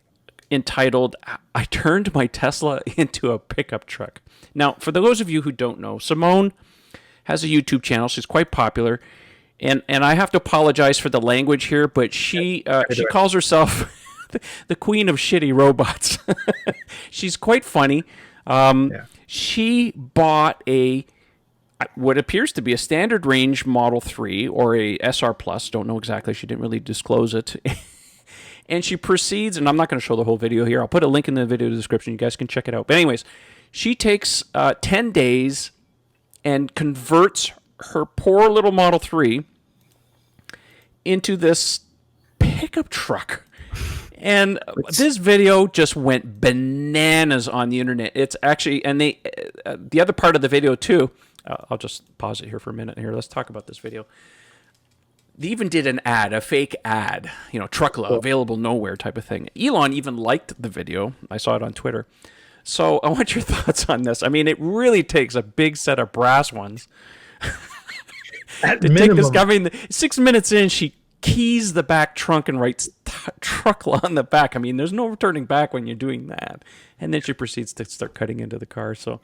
entitled, I turned my Tesla into a pickup truck. Now, for those of you who don't know, Simone has a YouTube channel. She's quite popular. And I have to apologize for the language here, but she calls herself the queen of shitty robots. She's quite funny. She bought what appears to be a standard range Model 3 or a SR Plus. Don't know exactly. She didn't really disclose it. And she proceeds, and I'm not going to show the whole video here. I'll put a link in the video description. You guys can check it out. But anyways, she takes 10 days and converts her poor little Model 3 into this pickup truck. And this video just went bananas on the internet. It's actually, and the other part of the video too, I'll just pause it here for a minute here. Let's talk about this video. They even did an ad, a fake ad, truckla, available nowhere type of thing. Elon even liked the video. I saw it on Twitter. So I want your thoughts on this. I mean, it really takes a big set of brass ones At to minimum. take this. I mean, 6 minutes in, she keys the back trunk and writes truckla on the back. I mean, there's no turning back when you're doing that. And then she proceeds to start cutting into the car. So,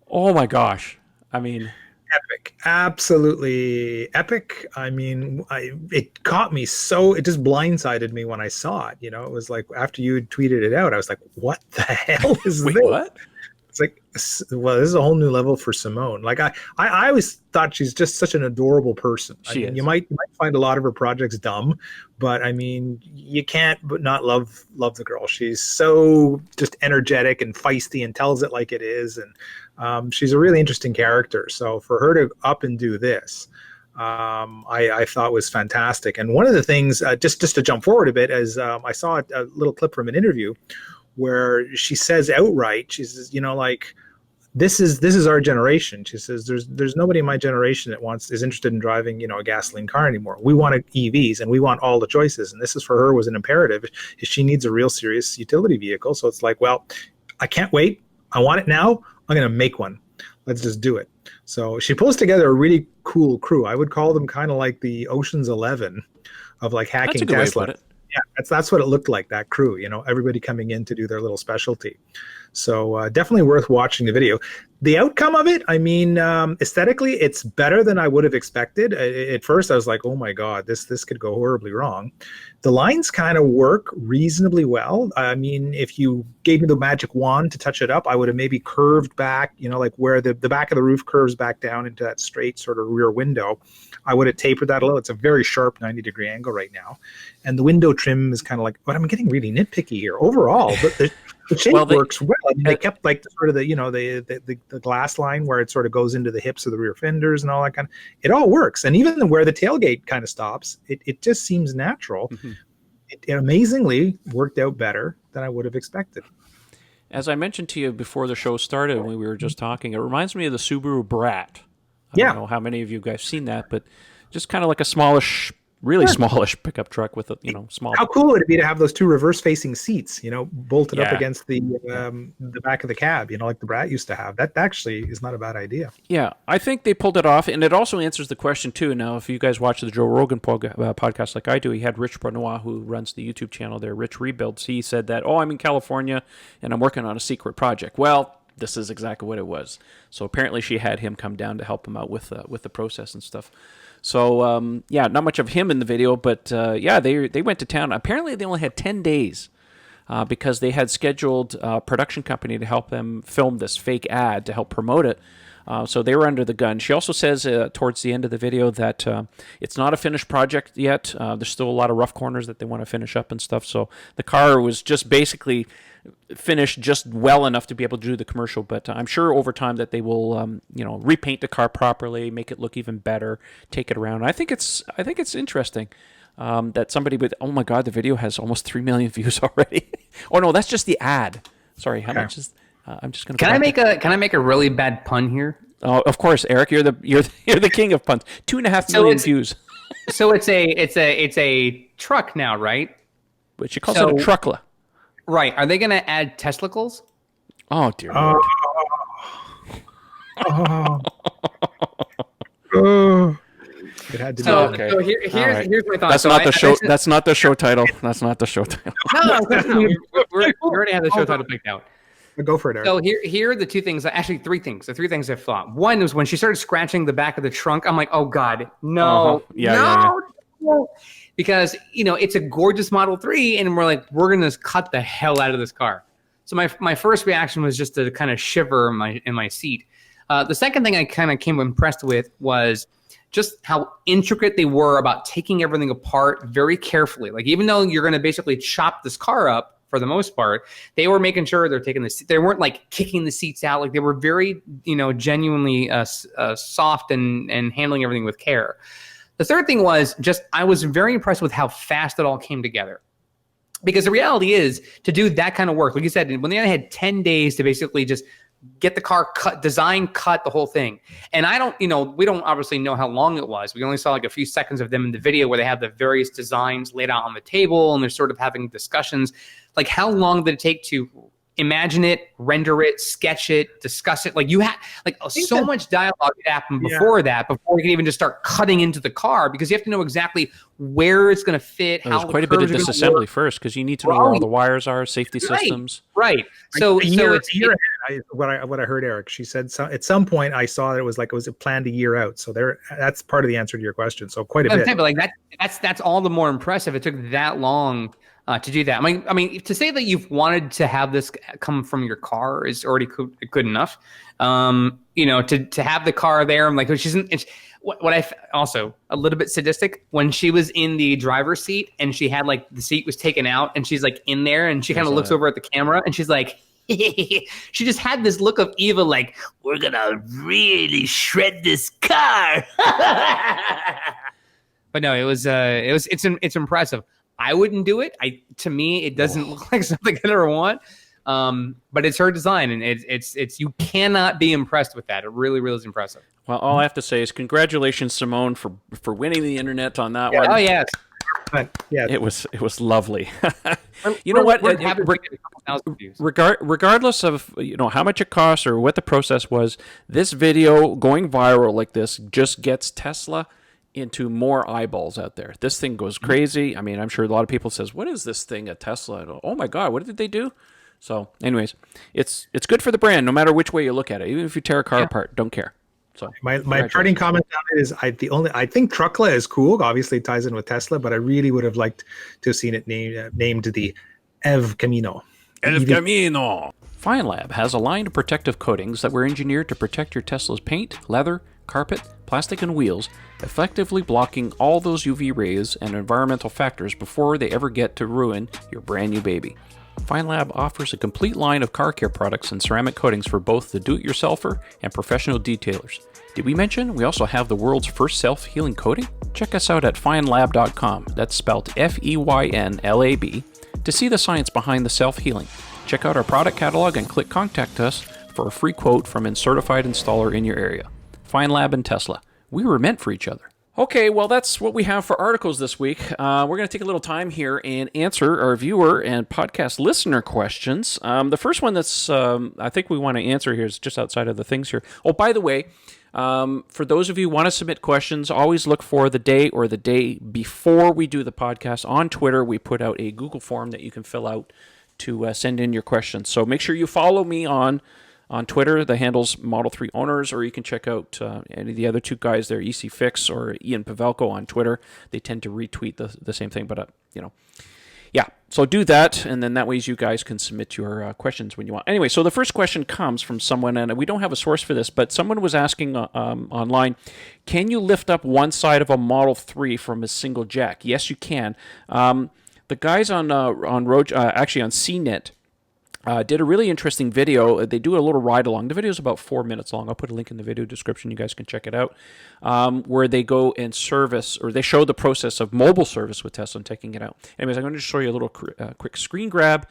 Oh my gosh. I mean... Epic, absolutely epic. I mean, it caught me so, it just blindsided me when I saw it. It was like after you tweeted it out, I was like, what the hell is Wait, this? what? It's like, well, this is a whole new level for Simone. Like I always thought she's just such an adorable person. She is. You might find a lot of her projects dumb, but I mean, you can't but not love the girl. She's so just energetic and feisty and tells it like it is. And she's a really interesting character. So for her to up and do this, I thought was fantastic. And one of the things, just to jump forward a bit, is I saw a little clip from an interview where she says outright, she says, like, this is our generation. She says, there's nobody in my generation that is interested in driving, a gasoline car anymore. We want EVs and we want all the choices. And this is for her was an imperative if she needs a real serious utility vehicle. So it's like, well, I can't wait. I want it now. I'm going to make one. Let's just do it. So she pulls together a really cool crew. I would call them kind of like the Ocean's 11 of like hacking That's a good Tesla. way to put it. Yeah, that's what it looked like, that crew, everybody coming in to do their little specialty. So definitely worth watching the video. The outcome of it, I mean, aesthetically, it's better than I would have expected. At first, I was like, oh my God, this could go horribly wrong. The lines kind of work reasonably well. I mean, if you gave me the magic wand to touch it up, I would have maybe curved back, like where the back of the roof curves back down into that straight sort of rear window. I would have tapered that a little. It's a very sharp 90-degree angle right now. And the window trim is kind of like, but I'm getting really nitpicky here overall. But the shape works well. I mean, they kept like sort of the glass line where it sort of goes into the hips of the rear fenders and all that kind of, it all works. And even where the tailgate kind of stops, it just seems natural. Mm-hmm. It amazingly worked out better than I would have expected. As I mentioned to you before the show started, when we were just talking, it reminds me of the Subaru Brat. I don't know how many of you guys seen that, but just kind of like a smallish, really smallish pickup truck with a small. How cool would it be to have those two reverse-facing seats, bolted up against the back of the cab, like the Brat used to have. That actually is not a bad idea. Yeah, I think they pulled it off, and it also answers the question too. Now, if you guys watch the Joe Rogan podcast like I do, he had Rich Benoit, who runs the YouTube channel there, Rich Rebuilds. He said that, I'm in California and I'm working on a secret project. Well, this is exactly what it was. So apparently she had him come down to help him out with the process and stuff. So, not much of him in the video, but they went to town. Apparently they only had 10 days because they had scheduled a production company to help them film this fake ad to help promote it. So they were under the gun. She also says towards the end of the video that it's not a finished project yet. There's still a lot of rough corners that they want to finish up and stuff. So the car was just basically finished just well enough to be able to do the commercial. But I'm sure over time that they will, repaint the car properly, make it look even better, take it around. I think it's interesting. That somebody with, oh my God, the video has almost 3 million views already. Oh no, that's just the ad. Sorry, how much is? I'm just gonna. Can I make a really bad pun here? Oh, of course, Eric, you're the king of puns. 2.5 million views. So it's a truck now, right? But she calls it a truckla. Right. Are they going to add Teslicles? Oh dear Lord. Oh. Oh. It had to be. So, Okay. so All right. here's my thought. That's So not I the show. mentioned- That's not the show title. That's not the show title. No, of course not. We already have the show title picked out. Go for it, Eric. So here are the two things. Actually, three things. The three things I've thought. One was when she started scratching the back of the trunk. I'm like, oh God, no, no. Because it's a gorgeous Model 3, and we're like, we're gonna cut the hell out of this car. So my first reaction was just to kind of shiver in my seat. The second thing I kind of came impressed with was just how intricate they were about taking everything apart very carefully. Like, even though you're going to basically chop this car up for the most part, they were making sure they're taking they weren't like kicking the seats out. Like, they were very, genuinely soft and handling everything with care. The third thing was just, I was very impressed with how fast it all came together. Because the reality is, to do that kind of work, like you said, when they had 10 days to basically just get the car cut, the whole thing. And we don't obviously know how long it was. We only saw like a few seconds of them in the video where they have the various designs laid out on the table and they're sort of having discussions. Like, how long did it take to imagine it, render it, sketch it, discuss it? Like, you had so much dialogue that happened before that, before you can even just start cutting into the car, because you have to know exactly where it's going to fit. There's quite a bit of disassembly first, because you need to know where all the wires are, safety systems. Right. So it's a year ahead. What I heard, Eric, she said at some point I saw that it was planned a year out. So that's part of the answer to your question. So quite a bit. But like that's all the more impressive. It took that long to do that. I mean, to say that you've wanted to have this come from your car is already good enough. To have the car there, I'm like, what I also a little bit sadistic when she was in the driver's seat and she had like the seat was taken out and she's like in there and she kind of looks over at the camera and she's like, she just had this look of evil, like, we're gonna really shred this car. But no, it's impressive. I wouldn't do it. To me, it doesn't look like something I'd ever want. But it's her design, and it's you cannot be impressed with that. It really, really is impressive. Well, all I have to say is congratulations, Simone, for winning the internet on that one. Oh yes. Yeah, it was lovely. You know what? Regardless of how much it costs or what the process was, this video going viral like this just gets Tesla into more eyeballs out there. This thing goes crazy. I mean, I'm sure a lot of people says, "What is this thing at Tesla?" And, oh my God, what did they do? So, anyways, it's good for the brand, no matter which way you look at it. Even if you tear a car apart, don't care. So my parting comment on it is I think Truckla is cool. Obviously, it ties in with Tesla, but I really would have liked to have seen it named the EV Camino. El Camino. FineLab has a line of protective coatings that were engineered to protect your Tesla's paint, leather, carpet, plastic, and wheels, effectively blocking all those UV rays and environmental factors before they ever get to ruin your brand new baby. FineLab offers a complete line of car care products and ceramic coatings for both the do-it-yourselfer and professional detailers. Did we mention we also have the world's first self-healing coating? Check us out at finelab.com, that's spelled FEYNLAB, to see the science behind the self-healing. Check out our product catalog and click Contact Us for a free quote from a certified installer in your area. FineLab and Tesla, we were meant for each other. Okay, well, that's what we have for articles this week. We're going to take a little time here and answer our viewer and podcast listener questions. The first one that's I think we want to answer here is just outside of the things here. Oh, by the way, for those of you who want to submit questions, always look for the day or the day before we do the podcast. On Twitter, we put out a Google form that you can fill out to send in your questions. So make sure you follow me on Twitter. The handle's Model 3 Owners, or you can check out any of the other two guys there, EC Fix or Ian Pavelko on Twitter. They tend to retweet the same thing, but yeah. So do that, and then that way you guys can submit your questions when you want. Anyway, so the first question comes from someone, and we don't have a source for this, but someone was asking online, can you lift up one side of a Model 3 from a single jack? Yes, you can. The guys on CNET did a really interesting video. They do a little ride along. The video is about 4 minutes long. I'll put a link in the video description. You guys can check it out. Where they go and service, or they show the process of mobile service with Tesla and taking it out. Anyways, I'm going to show you a little quick screen grab,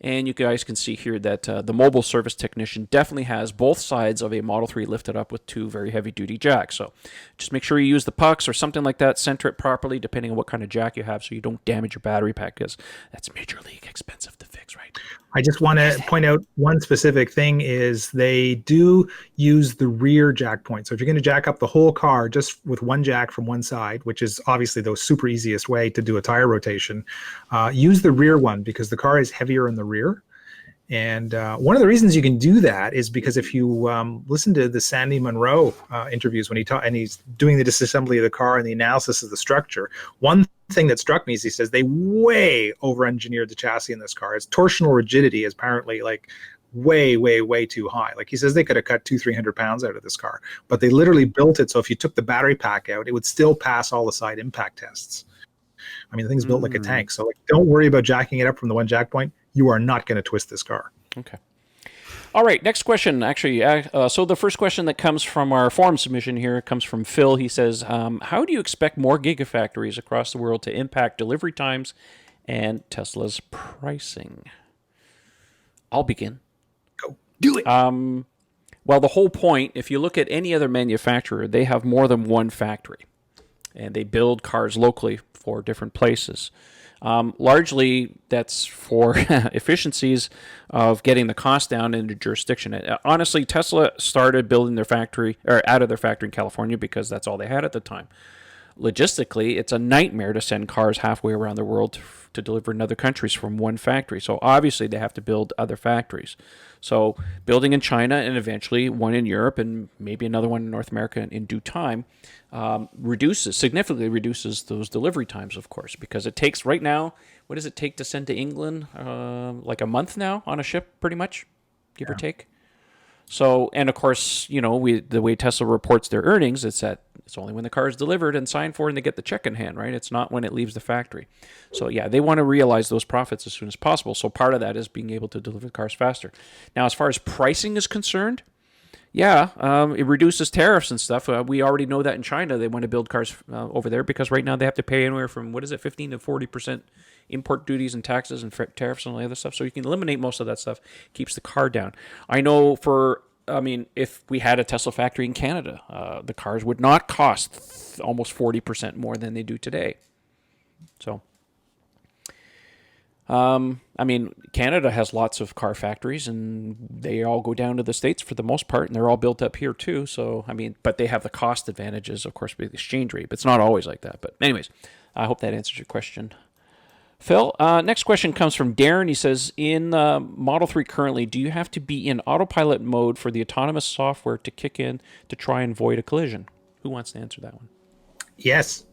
And you guys can see here that the mobile service technician definitely has both sides of a Model 3 lifted up with two very heavy-duty jacks. So just make sure you use the pucks or something like that, center it properly depending on what kind of jack you have so you don't damage your battery pack, because that's major league expensive to fix, right? I just want to point out one specific thing is they do use the rear jack point. So if you're going to jack up the whole car just with one jack from one side, which is obviously the super easiest way to do a tire rotation, use the rear one because the car is heavier in the rear. And one of the reasons you can do that is because if you listen to the Sandy Munro interviews when he's doing the disassembly of the car and the analysis of the structure, one thing that struck me is he says they way over-engineered the chassis in this car. Its torsional rigidity is apparently like way too high. Like he says they could have cut 200-300 pounds out of this car, but they literally built it so if you took the battery pack out, it would still pass all the side impact tests. I mean, the thing's built like a tank. So like, don't worry about jacking it up from the one jack point. You are not going to twist this car. Okay. All right, next question. Actually, so the first question that comes from our forum submission here comes from Phil. He says, how do you expect more Gigafactories across the world to impact delivery times and Tesla's pricing? I'll begin. Go. Do it. Well, the whole point, if you look at any other manufacturer, they have more than one factory, and they build cars locally for different places. Largely, that's for efficiencies of getting the cost down in the jurisdiction. Honestly, Tesla started building their factory or out of their factory in California because that's all they had at the time. Logistically, it's a nightmare to send cars halfway around the world to deliver in other countries from one factory. So obviously, they have to build other factories. So building in China and eventually one in Europe and maybe another one in North America in due time significantly reduces those delivery times, of course, because it takes right now, what does it take to send to England? Like a month now on a ship, pretty much, give or take. So, and of course, the way Tesla reports their earnings, it's only when the car is delivered and signed for and they get the check in hand, right? It's not when it leaves the factory. So yeah, they want to realize those profits as soon as possible. So part of that is being able to deliver the cars faster. Now, as far as pricing is concerned, yeah, it reduces tariffs and stuff. We already know that in China, they want to build cars over there because right now they have to pay anywhere from, 15 to 40% import duties and taxes and tariffs and all the other stuff. So you can eliminate most of that stuff, keeps the car down. I know if we had a Tesla factory in Canada, the cars would not cost almost 40% more than they do today. So, Canada has lots of car factories, and they all go down to the States for the most part, and they're all built up here too. So, but they have the cost advantages, of course, with the exchange rate. But it's not always like that. But anyways, I hope that answers your question, Phil. Next question comes from Darren. He says, in Model 3 currently, do you have to be in autopilot mode for the autonomous software to kick in to try and avoid a collision? Who wants to answer that one? Yes.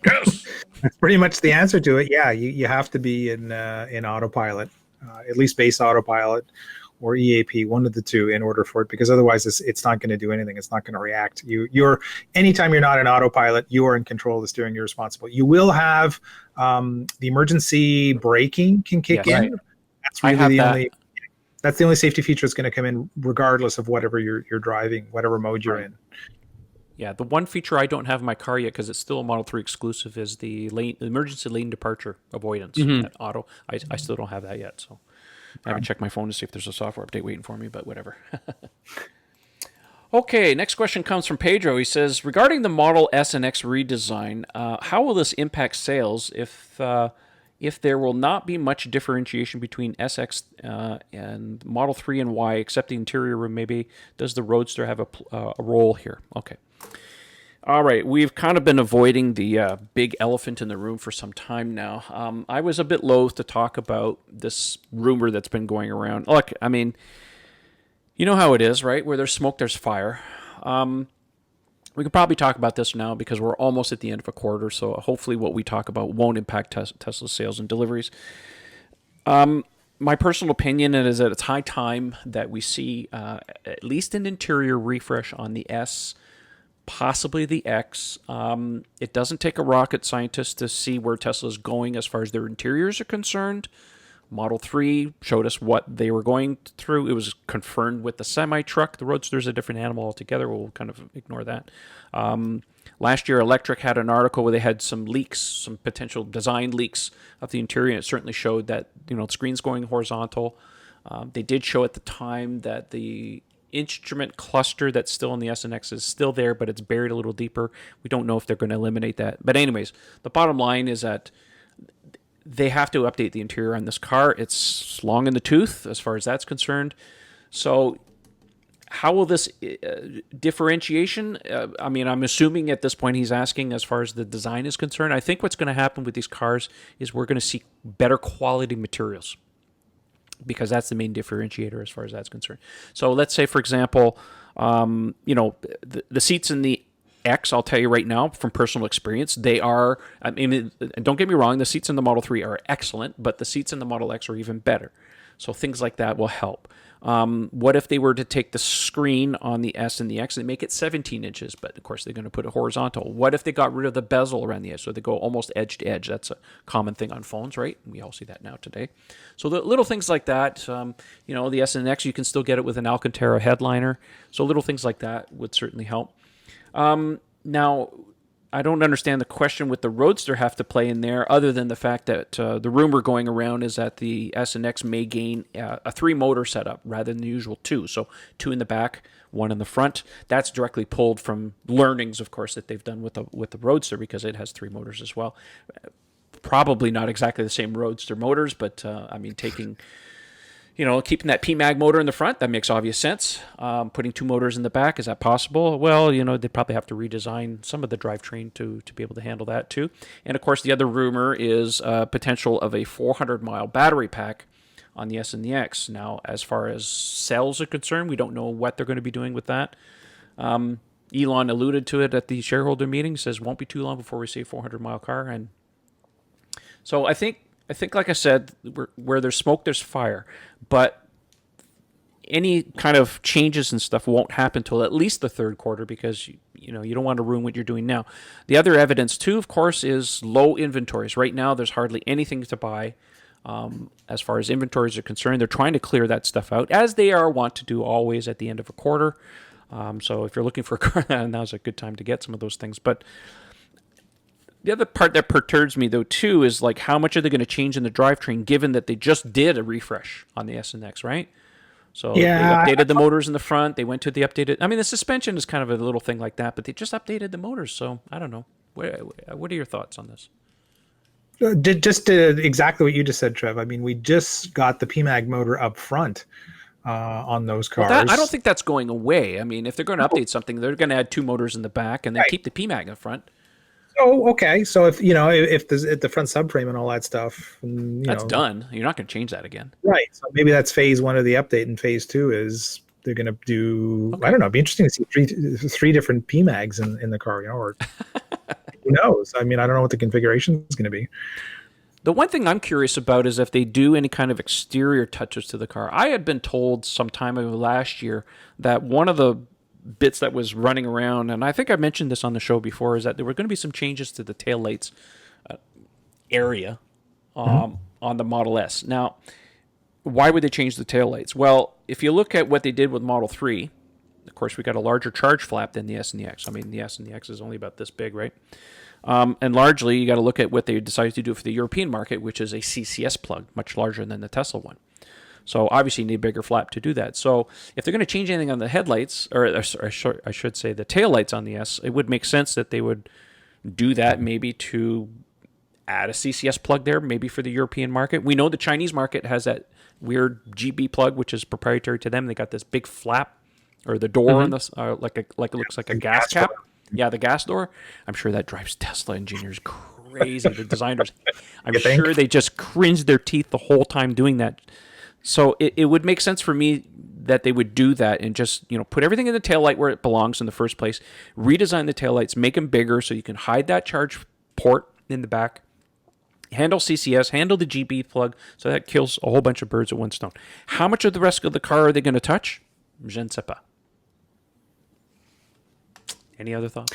Yes. That's pretty much the answer to it. Yeah, you have to be in autopilot, at least base autopilot or EAP, one of the two, in order for it, because otherwise it's not going to do anything. It's not going to react. Anytime you're not in autopilot, you are in control of the steering. You're responsible. You will have the emergency braking can kick in. Right. That's really that's the only safety feature that's going to come in, regardless of whatever you're driving, whatever mode you're in. Yeah, the one feature I don't have in my car yet, because it's still a Model 3 exclusive, is the emergency lane departure avoidance. That auto. I still don't have that yet, so I haven't checked my phone to see if there's a software update waiting for me, but whatever. Okay, next question comes from Pedro. He says, regarding the Model S and X redesign, how will this impact sales if there will not be much differentiation between SX and Model 3 and Y, except the interior room maybe? Does the Roadster have a role here? Okay. All right, we've kind of been avoiding the big elephant in the room for some time now. I was a bit loath to talk about this rumor that's been going around. Look, you know how it is, right? Where there's smoke, there's fire. We can probably talk about this now because we're almost at the end of a quarter, so hopefully what we talk about won't impact Tesla sales and deliveries. My personal opinion is that it's high time that we see at least an interior refresh on the S, possibly the X. It doesn't take a rocket scientist to see where Tesla's going as far as their interiors are concerned. Model 3 showed us what they were going through. It was confirmed with the semi-truck. The Roadster's a different animal altogether. We'll kind of ignore that. Last year, Electric had an article where they had some leaks, some potential design leaks of the interior, and it certainly showed that, the screen's going horizontal. They did show at the time that the instrument cluster that's still in the S and X is still there, but it's buried a little deeper. We don't know if they're going to eliminate that. But anyways, the bottom line is that they have to update the interior on this car. It's long in the tooth as far as that's concerned. So how will this differentiation? I'm assuming at this point he's asking as far as the design is concerned. I think what's going to happen with these cars is we're going to see better quality materials, because that's the main differentiator as far as that's concerned. So let's say, for example, the seats in the X, I'll tell you right now from personal experience, they are, don't get me wrong, the seats in the Model 3 are excellent, but the seats in the Model X are even better. So things like that will help. What if they were to take the screen on the S and the X and make it 17 inches, but of course they're going to put it horizontal? What if they got rid of the bezel around the edge, so they go almost edge to edge? That's a common thing on phones, right? We all see that now today. So the little things like that, the S and X, you can still get it with an Alcantara headliner. So little things like that would certainly help. Now, I don't understand the question with the Roadster have to play in there, other than the fact that the rumor going around is that the S and X may gain a 3-motor setup rather than the usual 2. So 2 in the back, 1 in the front. That's directly pulled from learnings, of course, that they've done with the Roadster, because it has 3 motors as well. Probably not exactly the same Roadster motors, but taking... keeping that PMAG motor in the front, that makes obvious sense. Putting 2 motors in the back, is that possible? Well, they probably have to redesign some of the drivetrain to be able to handle that too. And of course, the other rumor is potential of a 400-mile battery pack on the S and the X. Now, as far as cells are concerned, we don't know what they're going to be doing with that. Elon alluded to it at the shareholder meeting, says won't be too long before we see a 400-mile car. And so I think, like I said, where there's smoke, there's fire. But any kind of changes and stuff won't happen till at least the third quarter, because you don't want to ruin what you're doing now. The other evidence too, of course, is low inventories. Right now, there's hardly anything to buy as far as inventories are concerned. They're trying to clear that stuff out, as they want to do always at the end of a quarter. So if you're looking for a car, now's a good time to get some of those things. But the other part that perturbs me, though, too, is like how much are they going to change in the drivetrain, given that they just did a refresh on the S and X, right? So they updated the motors in the front. They went to the updated... the suspension is kind of a little thing like that, but they just updated the motors. So I don't know. What are your thoughts on this? Just exactly what you just said, Trev. We just got the PMAG motor up front on those cars. Well, I don't think that's going away. If they're going to update something, they're going to add 2 motors in the back and then keep the PMAG in the front. Oh, okay. So if the front subframe and all that stuff, that's done. You're not going to change that again, right? So maybe that's phase 1 of the update, and phase 2 is they're going to do. Okay. I don't know. It'd be interesting to see three different PMAGs in the car, or who knows? I don't know what the configuration is going to be. The one thing I'm curious about is if they do any kind of exterior touches to the car. I had been told some time ago last year that one of the bits that was running around, and I think I mentioned this on the show before, is that there were going to be some changes to the taillights area on the Model S. Now, why would they change the taillights? Well, if you look at what they did with Model 3, of course, we got a larger charge flap than the S and the X. The S and the X is only about this big, right? And largely, you got to look at what they decided to do for the European market, which is a CCS plug, much larger than the Tesla one. So obviously you need a bigger flap to do that. So if they're going to change anything on the headlights, or I should say the taillights on the S, it would make sense that they would do that, maybe to add a CCS plug there, maybe for the European market. We know the Chinese market has that weird GB plug, which is proprietary to them. They got this big flap, or the door on this, like it looks like a gas cap. Yeah, the gas door. I'm sure that drives Tesla engineers crazy. The designers, I'm sure they just cringed their teeth the whole time doing that. So it would make sense for me that they would do that and just put everything in the taillight where it belongs in the first place, redesign the taillights, make them bigger so you can hide that charge port in the back, handle CCS, handle the GB plug, so that kills a whole bunch of birds with one stone. How much of the rest of the car are they going to touch? Je ne sais pas. Any other thoughts?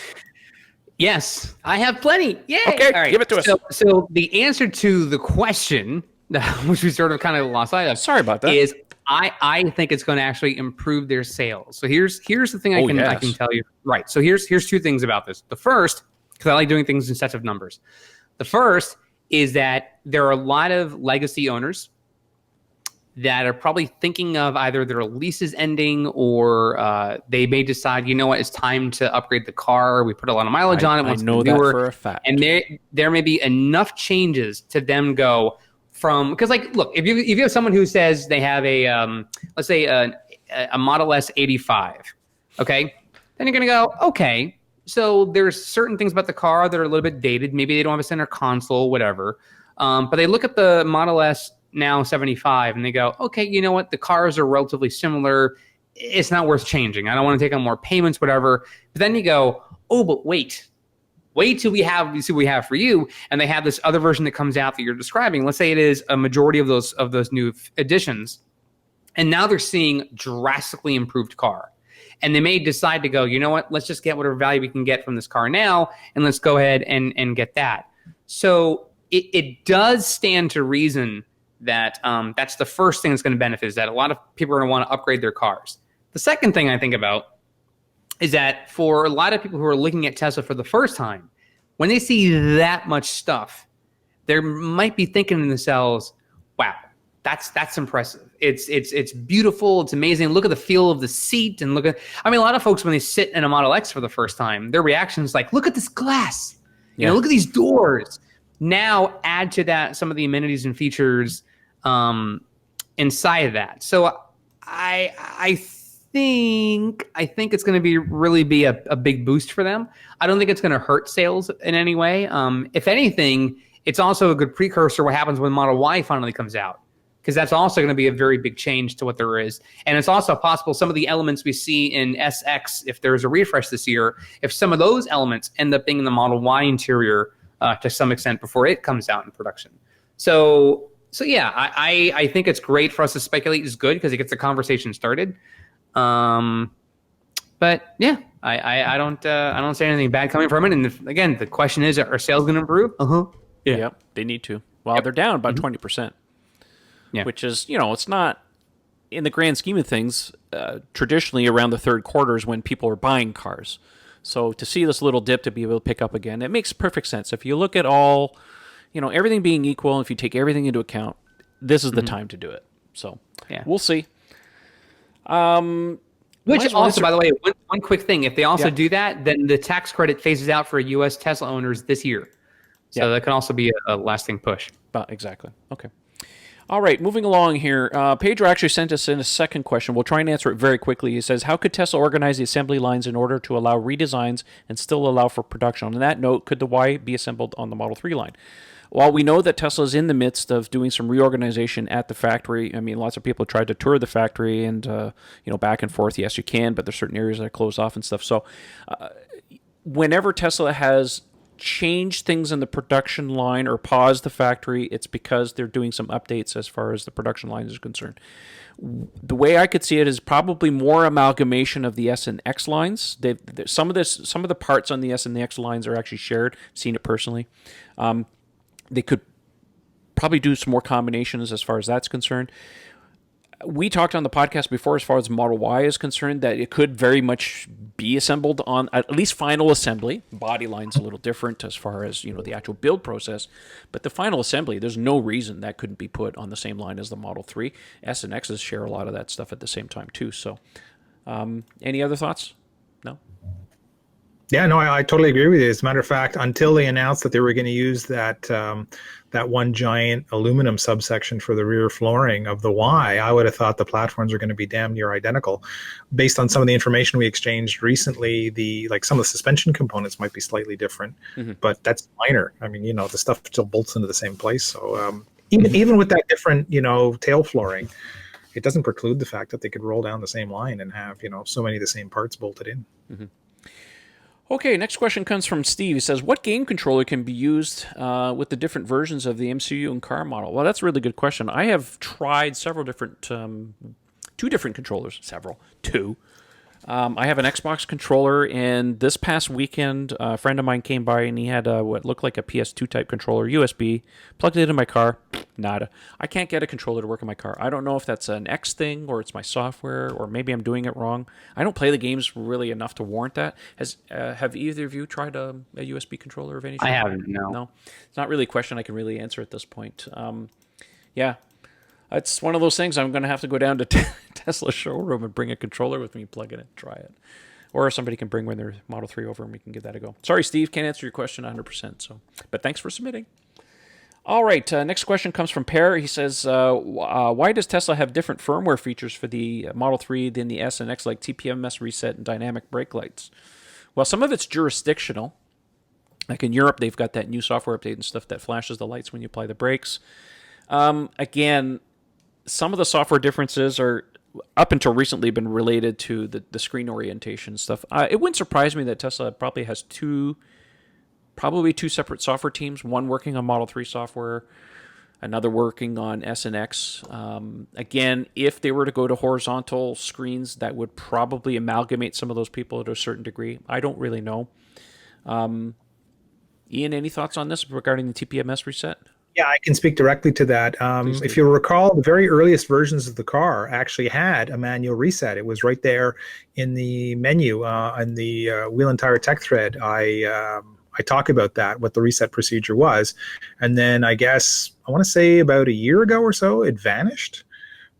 Yes, I have plenty. Yay! Okay, all right. give it to us. So the answer to the question, which we sort of kind of lost sight of. Sorry about that. Is I think it's going to actually improve their sales. So here's the thing I can tell you. Right. So here's two things about this. The first, because I like doing things in sets of numbers. The first is that there are a lot of legacy owners that are probably thinking of either their leases ending or they may decide, you know what, it's time to upgrade the car. We put a lot of mileage on it. I know that for a fact. And there may be enough changes to them go from, because like, look, if you have someone who says they have a, let's say a Model S 85, okay, then you're going to go, okay, so there's certain things about the car that are a little bit dated. Maybe they don't have a center console, whatever. But they look at the Model S now 75 and they go, okay, you know what? The cars are relatively similar. It's not worth changing. I don't want to take on more payments, whatever. But then you go, oh, but wait till we see what we have for you. And they have this other version that comes out that you're describing. Let's say it is a majority of those new additions. And now they're seeing drastically improved car. And they may decide to go, you know what, let's just get whatever value we can get from this car now, and let's go ahead and get that. So it does stand to reason that that's the first thing that's going to benefit, is that a lot of people are going to want to upgrade their cars. The second thing I think about is that for a lot of people who are looking at Tesla for the first time, when they see that much stuff, they might be thinking to themselves, wow, that's impressive. It's beautiful. It's amazing. Look at the feel of the seat, and a lot of folks, when they sit in a Model X for the first time, their reaction is like, look at this glass. You know, look at these doors. Now add to that some of the amenities and features inside of that. So I think it's going to really be a big boost for them. I don't think it's going to hurt sales in any way. If anything, it's also a good precursor what happens when Model Y finally comes out, because that's also going to be a very big change to what there is. And it's also possible some of the elements we see in SX, if there's a refresh this year, if some of those elements end up being in the Model Y interior to some extent before it comes out in production. So yeah, I think it's great for us to speculate is good because it gets the conversation started. But yeah, I don't say anything bad coming from it. And again, the question is, are sales going to improve? Yeah. Yep, they need to. Well, they're down about 20%. Yeah. Which is, it's not, in the grand scheme of things, traditionally around the third quarter is when people are buying cars. So to see this little dip to be able to pick up again, it makes perfect sense. If you look at all, everything being equal, if you take everything into account, this is the time to do it. So we'll see. Which also, by the way, one quick thing, if they also do that, then the tax credit phases out for U.S. Tesla owners this year. So that can also be a lasting push. Exactly. Okay. All right, moving along here. Pedro actually sent us in a second question. We'll try and answer it very quickly. He says, how could Tesla organize the assembly lines in order to allow redesigns and still allow for production? On that note, could the Y be assembled on the Model 3 line? Well, we know that Tesla is in the midst of doing some reorganization at the factory. I mean, lots of people tried to tour the factory and, back and forth. Yes, you can, but there's certain areas that are closed off and stuff. So whenever Tesla has changed things in the production line or paused the factory, it's because they're doing some updates as far as the production line is concerned. The way I could see it is probably more amalgamation of the S and X lines. Some of the parts on the S and the X lines are actually shared. I've seen it personally. They could probably do some more combinations as far as that's concerned. We talked on the podcast before as far as Model Y is concerned that it could very much be assembled on at least final assembly. Body line's a little different as far as, the actual build process. But the final assembly, there's no reason that couldn't be put on the same line as the Model 3. S and X's share a lot of that stuff at the same time too. So any other thoughts? No? Yeah, no, I totally agree with you. As a matter of fact, until they announced that they were going to use that one giant aluminum subsection for the rear flooring of the Y, I would have thought the platforms are going to be damn near identical. Based on some of the information we exchanged recently, some of the suspension components might be slightly different, but that's minor. I mean, the stuff still bolts into the same place. So even with that different, tail flooring, it doesn't preclude the fact that they could roll down the same line and have, so many of the same parts bolted in. Mm-hmm. Okay, next question comes from Steve. He says, what game controller can be used with the different versions of the MCU and car model? Well, that's a really good question. I have tried several different, two different controllers, two. I have an Xbox controller, and this past weekend, a friend of mine came by, and he had what looked like a PS2 type controller, USB, plugged it in my car. Nada. I can't get a controller to work in my car. I don't know if that's an X thing, or it's my software, or maybe I'm doing it wrong. I don't play the games really enough to warrant that. Have either of you tried a USB controller of any sort? I haven't, no. No. It's not really a question I can really answer at this point. Yeah. It's one of those things. I'm going to have to go down to Tesla showroom and bring a controller with me, plug it in, try it. Or somebody can bring their Model 3 over and we can give that a go. Sorry, Steve, can't answer your question 100%. But thanks for submitting. All right, next question comes from Per. He says, why does Tesla have different firmware features for the Model 3 than the S and X, like TPMS reset and dynamic brake lights? Well, some of it's jurisdictional. Like in Europe, they've got that new software update and stuff that flashes the lights when you apply the brakes. Again, some of the software differences are, up until recently, been related to the screen orientation stuff. It wouldn't surprise me that Tesla probably has two separate software teams, one working on Model 3 software, another working on S and X. Again, if they were to go to horizontal screens, that would probably amalgamate some of those people to a certain degree. I don't really know. Ian, any thoughts on this regarding the TPMS reset? Yeah, I can speak directly to that. If you recall, the very earliest versions of the car actually had a manual reset. It was right there in the menu in the Wheel and Tire Tech thread. I talk about that, what the reset procedure was. And then I guess, I want to say about a year ago or so, it vanished.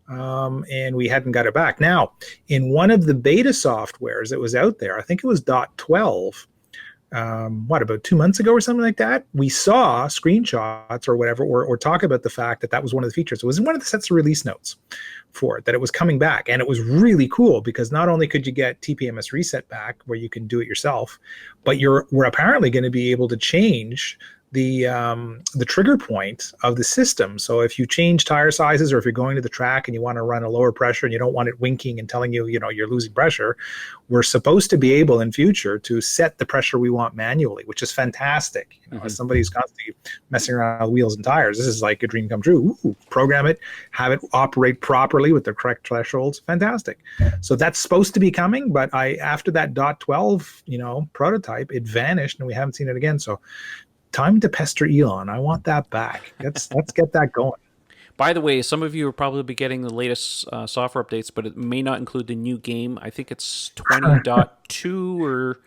And we hadn't got it back. Now, in one of the beta softwares that was out there, I think it was .12, about 2 months ago or something like that, we saw screenshots or whatever, or talk about the fact that that was one of the features. It was in one of the sets of release notes for it, that it was coming back. And it was really cool because not only could you get TPMS reset back where you can do it yourself, but we're apparently going to be able to change the trigger point of the system. So if you change tire sizes, or if you're going to the track and you want to run a lower pressure and you don't want it winking and telling you, you're losing pressure, we're supposed to be able in future to set the pressure we want manually, which is fantastic. As somebody who's constantly messing around with wheels and tires, this is like a dream come true. Ooh, program it, have it operate properly with the correct thresholds. Fantastic. So that's supposed to be coming, but after that .12, prototype, it vanished and we haven't seen it again. So time to pester Elon. I want that back. Let's get that going. By the way, some of you will probably be getting the latest software updates, but it may not include the new game. I think it's 20.2 or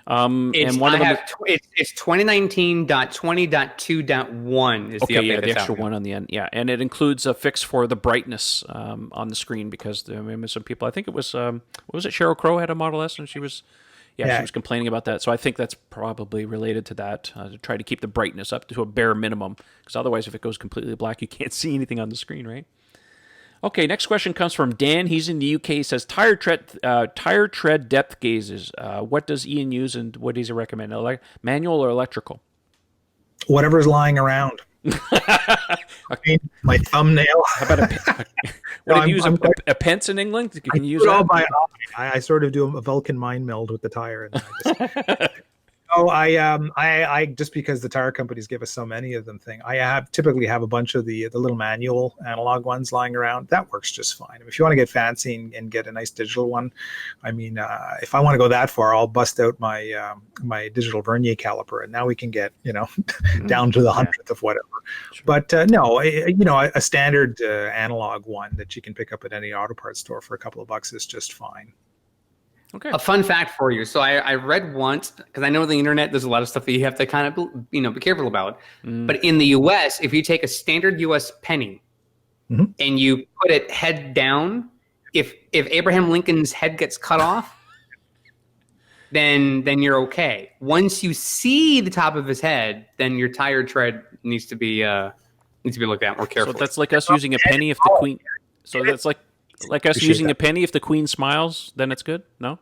and one of them. It's 2019.20.2.1 is the update. Yeah, the that's extra out one on the end. Yeah, and it includes a fix for the brightness on the screen because some people. I think it was what was it? Sheryl Crow had a Model S and she was. Yeah, she was complaining about that. So I think that's probably related to that, to try to keep the brightness up to a bare minimum. Because otherwise, if it goes completely black, you can't see anything on the screen, right? Okay, next question comes from Dan. He's in the UK. He says, tire tread depth gauges. What does Ian use and what does he recommend? Manual or electrical? Whatever's lying around. My thumbnail. How about do you use a pence in England? Can you use that? I sort of do a Vulcan mind meld with the tire. And I just because the tire companies give us so many of them I typically have a bunch of the little manual analog ones lying around. That works just fine. I mean, if you want to get fancy and get a nice digital one, I mean, if I want to go that far, I'll bust out my my digital vernier caliper, and now we can get down to the hundredth of whatever. Sure. But no, a standard analog one that you can pick up at any auto parts store for a couple of bucks is just fine. Okay. A fun fact for you. So I read once, because I know the internet, there's a lot of stuff that you have to kind of, be careful about. But in the US, if you take a standard US penny and you put it head down, if Abraham Lincoln's head gets cut off, then you're okay. Once you see the top of his head, then your tire tread needs to be looked at more carefully. So that's like us using a penny if the queen. So that's like us using a penny, if the queen smiles, then it's good? No?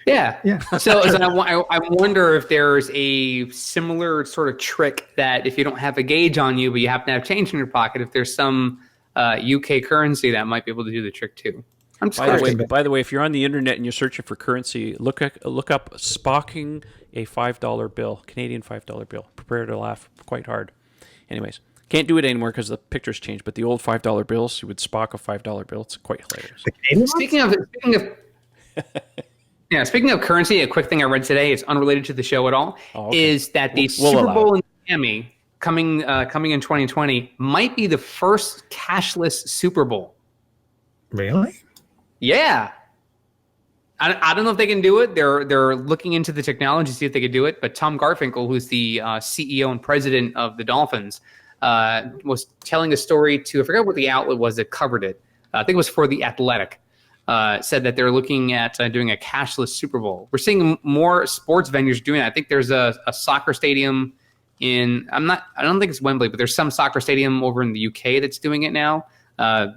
Yeah. So I wonder if there's a similar sort of trick that if you don't have a gauge on you, but you happen to have change in your pocket, if there's some UK currency that might be able to do the trick too. By the way, if you're on the internet and you're searching for currency, look up spocking a $5 bill, Canadian $5 bill. Prepare to laugh quite hard. Anyways. Can't do it anymore because the pictures changed. But the old $5 bills, you would spock a $5 bill. It's quite hilarious. Speaking of Yeah, speaking of currency, a quick thing I read today, it's unrelated to the show at all, is that the We'll Super allow Bowl in Miami coming in 2020 might be the first cashless Super Bowl. Really? Yeah. I don't know if they can do it. They're looking into the technology to see if they can do it. But Tom Garfinkel, who's the CEO and president of the Dolphins, was telling a story to, I forget what the outlet was that covered it. I think it was for The Athletic. Said that they're looking at doing a cashless Super Bowl. We're seeing more sports venues doing that. I think there's a soccer stadium I don't think it's Wembley, but there's some soccer stadium over in the UK that's doing it now.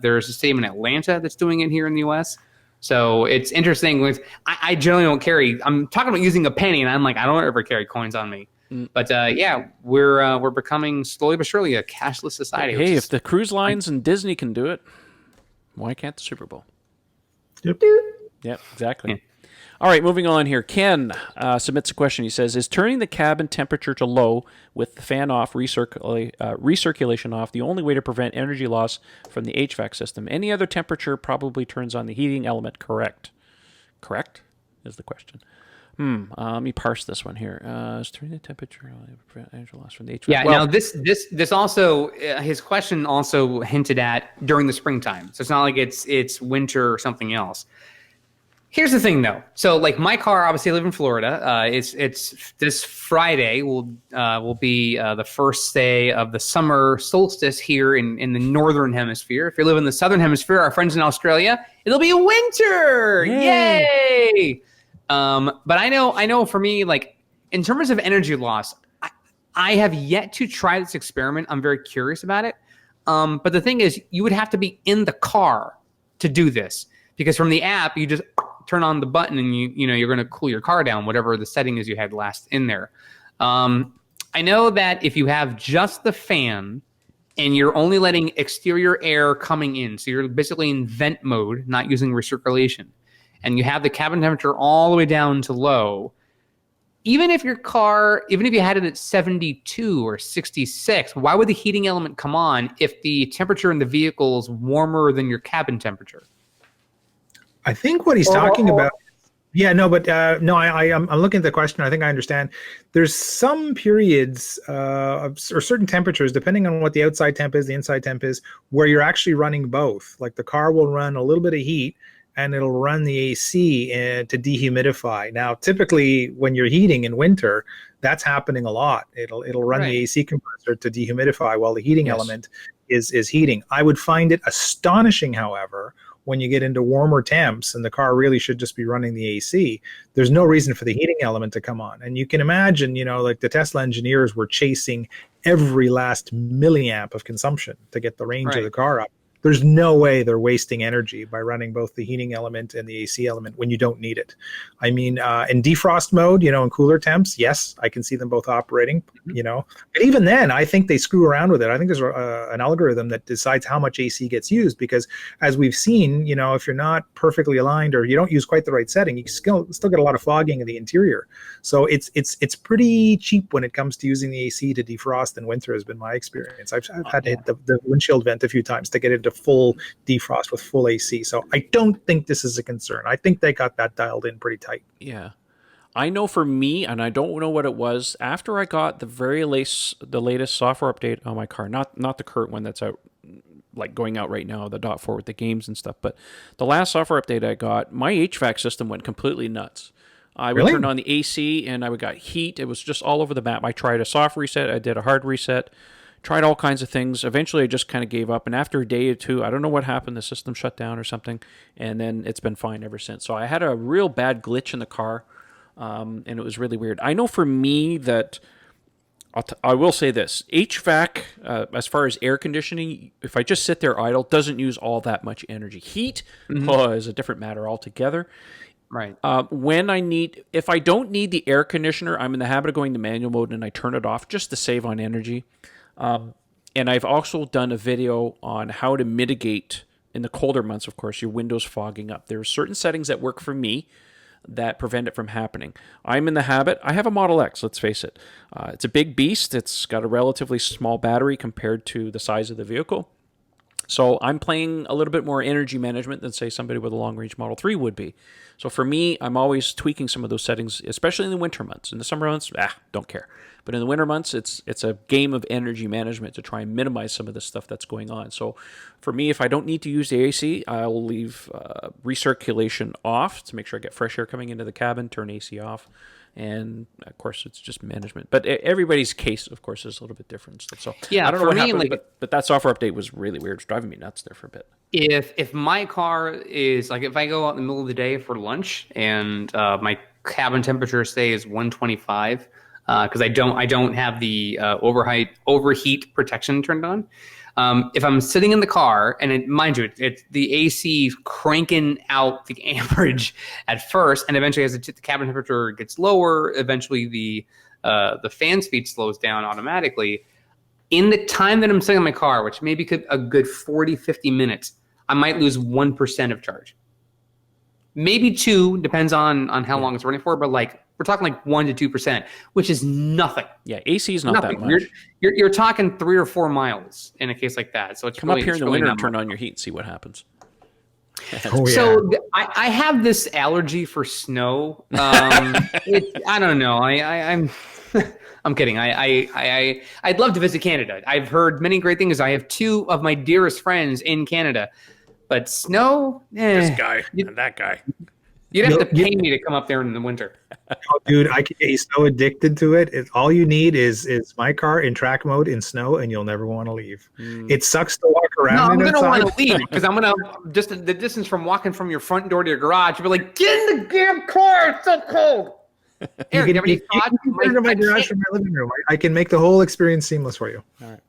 There's a stadium in Atlanta that's doing it here in the US. So it's interesting. I generally don't carry. I'm talking about using a penny, and I'm like, I don't ever carry coins on me. But yeah, we're becoming slowly but surely a cashless society. Hey, if the cruise lines and Disney can do it, why can't the Super Bowl? Yep. Yep, exactly. Yeah. All right, moving on here. Ken submits a question. He says, is turning the cabin temperature to low with the fan off, recirculation off, the only way to prevent energy loss from the HVAC system? Any other temperature probably turns on the heating element, correct? Correct is the question. Let me parse this one here. Is turning the temperature prevent energy loss from the HVAC? Yeah, now this also, his question also hinted at during the springtime. So it's not like it's winter or something else. Here's the thing, though. So, like my car, obviously, I live in Florida. It's this Friday will be the first day of the summer solstice here in the northern hemisphere. If you live in the southern hemisphere, our friends in Australia, it'll be winter. Yay! But I know for me, like in terms of energy loss, I have yet to try this experiment. I'm very curious about it. But the thing is, you would have to be in the car to do this, because from the app, you just turn on the button and you're going to cool your car down, whatever the setting is you had last in there. I know that if you have just the fan and you're only letting exterior air coming in, so you're basically in vent mode, not using recirculation, and you have the cabin temperature all the way down to low, even if you had it at 72 or 66, why would the heating element come on if the temperature in the vehicle is warmer than your cabin temperature? I think what he's talking about. Yeah, no, but no, I'm looking at the question. I think I understand. There's some periods or certain temperatures, depending on what the outside temp is, the inside temp is, where you're actually running both. Like the car will run a little bit of heat, and it'll run the AC to dehumidify. Now, typically, when you're heating in winter, that's happening a lot. It'll run the AC compressor to dehumidify while the heating element is heating. I would find it astonishing, however, when you get into warmer temps and the car really should just be running the AC, there's no reason for the heating element to come on. And you can imagine, like the Tesla engineers were chasing every last milliamp of consumption to get the range of the car up. There's no way they're wasting energy by running both the heating element and the AC element when you don't need it. I mean, in defrost mode, in cooler temps, yes, I can see them both operating, But even then, I think they screw around with it. I think there's an algorithm that decides how much AC gets used, because as we've seen, if you're not perfectly aligned or you don't use quite the right setting, you still get a lot of fogging in the interior. So it's pretty cheap when it comes to using the AC to defrost in winter, has been my experience. I've had to hit the windshield vent a few times to get into full defrost with full AC. So I don't think this is a concern. I think they got that dialed in pretty tight. Yeah. I know for me, and I don't know what it was, after I got the latest software update on my car, not the current one that's out, like going out right now, the .4 with the games and stuff, but the last software update I got, my HVAC system went completely nuts. I would turn on the AC and I would got heat. It was just all over the map. I tried a soft reset. I did a hard reset. Tried all kinds of things. Eventually, I just kind of gave up. And after a day or two, I don't know what happened. The system shut down or something. And then it's been fine ever since. So I had a real bad glitch in the car. And it was really weird. I know for me that I will say this. HVAC, as far as air conditioning, if I just sit there idle, doesn't use all that much energy. Heat is a different matter altogether. Right. If I don't need the air conditioner, I'm in the habit of going to manual mode and I turn it off just to save on energy. And I've also done a video on how to mitigate, in the colder months, of course, your windows fogging up. There are certain settings that work for me that prevent it from happening. I'm in the habit. I have a Model X, let's face it. It's a big beast. It's got a relatively small battery compared to the size of the vehicle. So I'm playing a little bit more energy management than, say, somebody with a long-range Model 3 would be. So for me, I'm always tweaking some of those settings, especially in the winter months. In the summer months, don't care. But in the winter months, it's a game of energy management to try and minimize some of the stuff that's going on. So for me, if I don't need to use the AC, I'll leave recirculation off to make sure I get fresh air coming into the cabin, turn AC off. And of course, it's just management. But everybody's case, of course, is a little bit different. So Yeah, I don't know for what me, happened, like, but that software update was really weird. It's driving me nuts there for a bit. if my car is like, if I go out in the middle of the day for lunch and my cabin temperature say is 125, because I don't have the overheat protection turned on. If I'm sitting in the car, and mind you, it's the AC cranking out the amperage at first, and eventually as the cabin temperature gets lower, eventually the fan speed slows down automatically. In the time that I'm sitting in my car, which maybe could a good 40, 50 minutes, I might lose 1% of charge. Maybe 2, depends on how long it's running for, but like we're talking like 1 to 2%, which is nothing. Yeah, AC is not that much. You're talking 3 or 4 miles in a case like that. So it's Come up here in the winter and turn on your heat and see what happens. So I have this allergy for snow. I don't know. I'm I'm kidding. I'd love to visit Canada. I've heard many great things. I have 2 of my dearest friends in Canada, but snow. This guy and that guy. You'd have to pay me to come up there in the winter. Oh, dude, he's so addicted to it. All you need is my car in track mode in snow, and you'll never want to leave. It sucks to walk around. No, I'm going to want to leave because I'm going to just the distance from walking from your front door to your garage. You'll be like, get in the damn car. It's so cold. Eric, you have any thoughts? You can turn my garage from my living room. I can make the whole experience seamless for you. All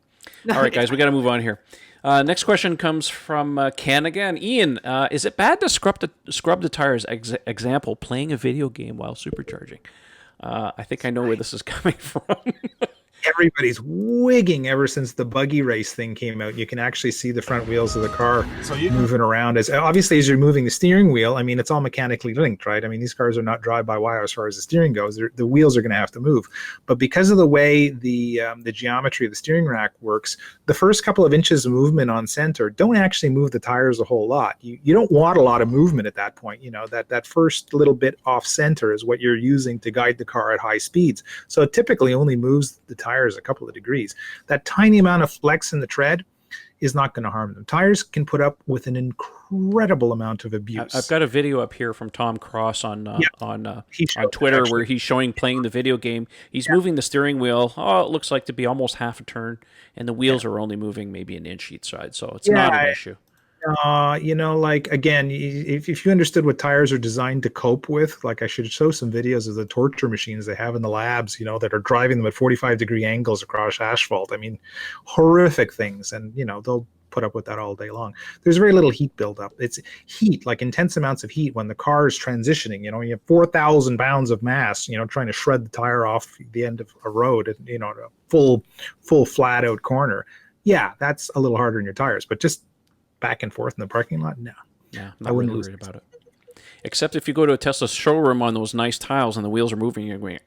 right, guys, we got to move on here. Next question comes from Ken again. Ian, is it bad to scrub the tires? Example, playing a video game while supercharging. I think I know where this is coming from. Everybody's wigging ever since the buggy race thing came out. You can actually see the front wheels of the car moving around. As you're moving the steering wheel, I mean, it's all mechanically linked, right? I mean, these cars are not drive-by-wire as far as the steering goes. The wheels are going to have to move. But because of the way the geometry of the steering rack works, the first couple of inches of movement on center don't actually move the tires a whole lot. You don't want a lot of movement at that point. You know, that first little bit off center is what you're using to guide the car at high speeds. So it typically only moves the tires a couple of degrees. That tiny amount of flex in the tread is not going to harm them. Tires can put up with an incredible amount of abuse. I've got a video up here from Tom Cross on Twitter where he's showing playing the video game. He's moving the steering wheel. Oh, it looks like to be almost half a turn, and the wheels are only moving maybe an inch each side, so it's not an issue. You know, like, again, if you understood what tires are designed to cope with, like I should show some videos of the torture machines they have in the labs, you know, that are driving them at 45-degree angles across asphalt. I mean, horrific things. And, you know, they'll put up with that all day long. There's very little heat buildup. It's heat, like intense amounts of heat when the car is transitioning. You know, you have 4,000 pounds of mass, you know, trying to shred the tire off the end of a road, you know, a full flat out corner. Yeah, that's a little harder in your tires, but just back and forth in the parking lot? No. Yeah, I wouldn't really worried about it. Except if you go to a Tesla showroom on those nice tiles and the wheels are moving, you're going,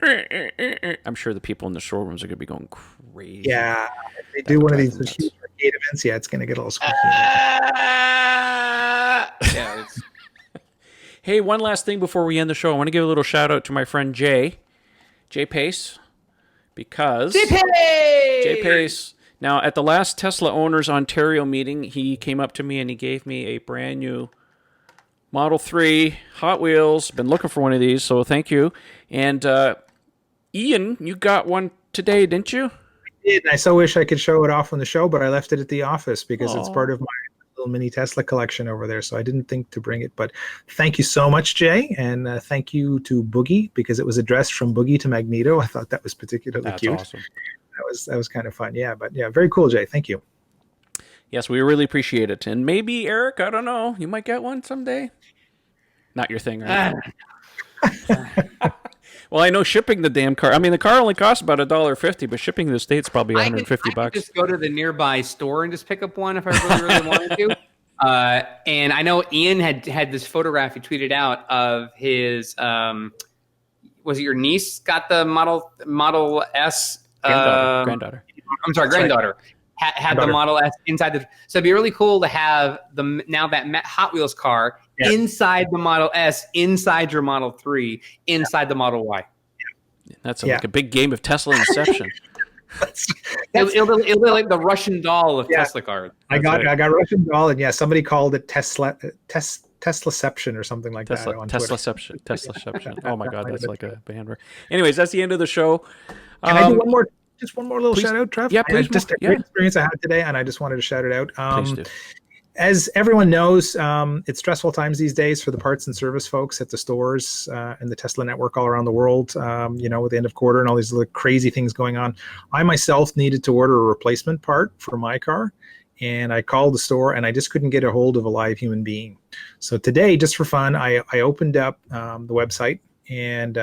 I'm sure the people in the showrooms are going to be going crazy. Yeah, if they do one of these huge arcade events, yeah, it's going to get a little squeaky. Hey, one last thing before we end the show. I want to give a little shout out to my friend Jay Pace, because Jay Pace. Now, at the last Tesla Owners Ontario meeting, he came up to me and he gave me a brand new Model 3 Hot Wheels. Been looking for one of these, so thank you. And Ian, you got one today, didn't you? I did. I so wish I could show it off on the show, but I left it at the office because it's part of my little mini Tesla collection over there, so I didn't think to bring it. But thank you so much, Jay, and thank you to Boogie, because it was addressed from Boogie to Magneto. I thought that was particularly cute. That's awesome. That was kind of fun. Yeah, but yeah, very cool, Jay. Thank you. Yes, we really appreciate it. And maybe, Eric, I don't know, you might get one someday. Not your thing, right? Well, I know shipping the damn car. I mean, the car only costs about $1.50, but shipping to the States probably $150. I could just go to the nearby store and just pick up one if I really wanted to. And I know Ian had this photograph he tweeted out of his. Was it your niece got the Model S? Granddaughter. I'm sorry, granddaughter had the Model S inside the. So it'd be really cool to have that Hot Wheels car inside the Model S, inside your Model 3, inside the Model Y. That's like a big game of Tesla Inception. It'll be like the Russian doll of Tesla cars. I got Russian doll, and somebody called it Teslaception or something like that on Twitter. Teslaception. Oh my God, that's like a band word. Anyways, that's the end of the show. Can I do one more little shout out, Trev? Yeah, please. Just a great experience I had today, and I just wanted to shout it out. Please do. As everyone knows, it's stressful times these days for the parts and service folks at the stores and the Tesla network all around the world, with the end of quarter and all these little crazy things going on. I myself needed to order a replacement part for my car, and I called the store, and I just couldn't get a hold of a live human being. So today, just for fun, I opened up the website and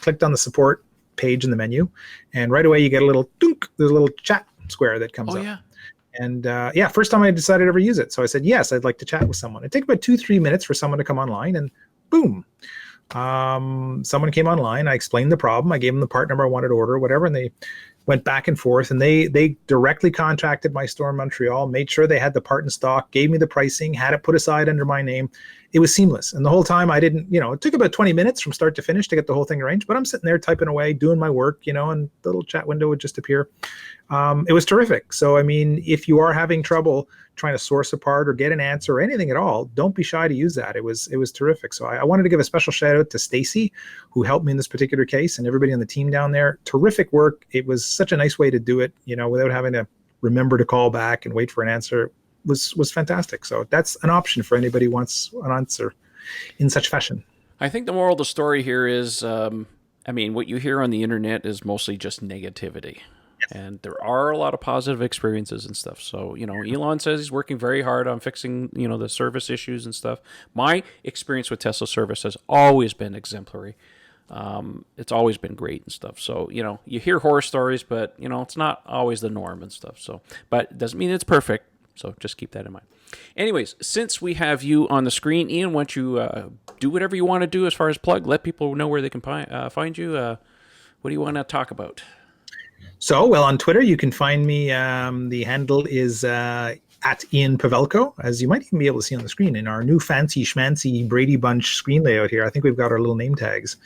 clicked on the support page in the menu, and right away you get a little dunk. There's a little chat square that comes up. And first time I decided to ever use it. So I said, yes, I'd like to chat with someone. It took about 2-3 minutes for someone to come online, and boom. Someone came online. I explained the problem. I gave them the part number I wanted to order, whatever, and they went back and forth. And they directly contacted my store in Montreal, made sure they had the part in stock, gave me the pricing, had it put aside under my name. It was seamless. And the whole time it took about 20 minutes from start to finish to get the whole thing arranged, but I'm sitting there typing away, doing my work, and the little chat window would just appear. It was terrific. So, I mean, if you are having trouble trying to source a part or get an answer or anything at all, don't be shy to use that. It was terrific. So I wanted to give a special shout out to Stacy, who helped me in this particular case, and everybody on the team down there. Terrific work. It was such a nice way to do it, without having to remember to call back and wait for an answer. Was fantastic. So that's an option for anybody who wants an answer in such fashion. I think the moral of the story here is, what you hear on the internet is mostly just negativity. Yes. And there are a lot of positive experiences and stuff. So, Elon says he's working very hard on fixing, the service issues and stuff. My experience with Tesla service has always been exemplary. It's always been great and stuff. So, you hear horror stories, but, it's not always the norm and stuff. So, but it doesn't mean it's perfect. So just keep that in mind. Anyways, since we have you on the screen, Ian, why don't you do whatever you want to do as far as plug? Let people know where they can find you. What do you want to talk about? So, on Twitter, you can find me. The handle is at Ian Pavelko, as you might even be able to see on the screen in our new fancy schmancy Brady Bunch screen layout here. I think we've got our little name tags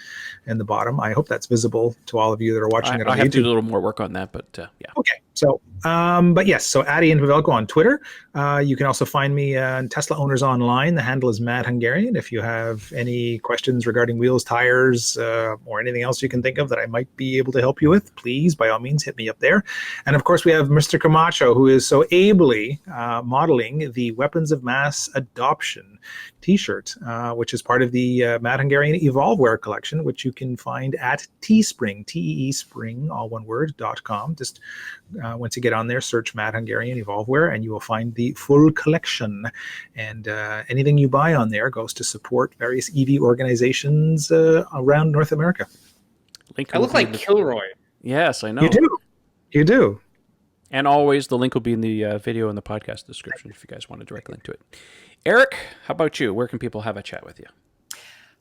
in the bottom. I hope that's visible to all of you that are watching it on YouTube. I have to do a little more work on that, but yeah. Okay. So, but yes, so at Ian Pavelko on Twitter. You can also find me on Tesla Owners Online. The handle is Mad Hungarian. If you have any questions regarding wheels, tires, or anything else you can think of that I might be able to help you with, please, by all means, hit me up there. And of course, we have Mr. Camacho, who is so ably modeling the Weapons of Mass Adoption t-shirt, which is part of the Mad Hungarian Evolveware collection, which you can find at Teespring, Teespring, all one word, .com. Just once you get on there, search Mad Hungarian Evolveware, and you will find the full collection. And anything you buy on there goes to support various EV organizations around North America. I look like Kilroy. Yes, I know. You do. And always, the link will be in the video and the podcast description if you guys want a direct link to it. Eric, how about you? Where can people have a chat with you?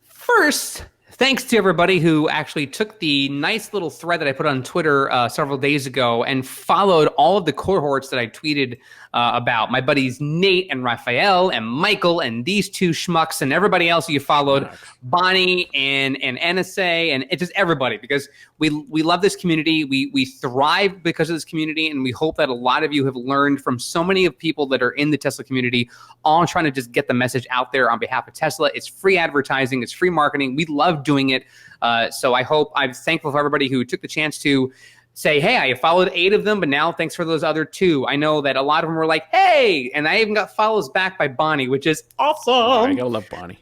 First, thanks to everybody who actually took the nice little thread that I put on Twitter several days ago and followed all of the cohorts that I tweeted about. My buddies Nate and Raphael and Michael and these two schmucks and everybody else you followed, Bonnie and NSA, and it's just everybody, because we love this community. We thrive because of this community, and we hope that a lot of you have learned from so many of people that are in the Tesla community, all trying to just get the message out there on behalf of Tesla. It's free advertising. It's free marketing. We love doing it. So I'm thankful for everybody who took the chance to say, hey, I followed 8 of them, but now thanks for those other 2. I know that a lot of them were like, hey, and I even got follows back by Bonnie, which is awesome. I gotta love Bonnie.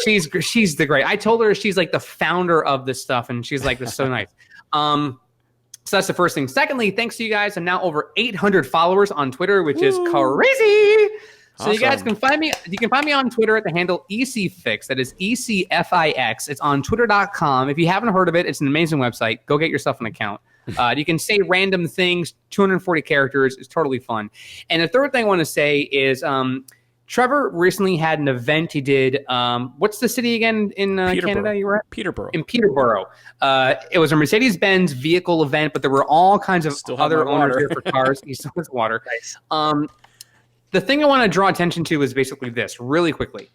She's the great. I told her she's like the founder of this stuff, and she's like, this is so nice. So that's the first thing. Secondly, thanks to you guys, I'm now over 800 followers on Twitter, which is crazy. So you guys can find me. You can find me on Twitter at the handle ECFix. That is ECFIX. It's on Twitter.com. If you haven't heard of it, it's an amazing website. Go get yourself an account. You can say random things, 240 characters. It's totally fun. And the third thing I want to say is Trevor recently had an event he did. What's the city again in Canada you were at? Peterborough. In Peterborough. It was a Mercedes-Benz vehicle event, but there were all kinds of other owners here for cars. He still has water. Nice. The thing I want to draw attention to is basically this, really quickly.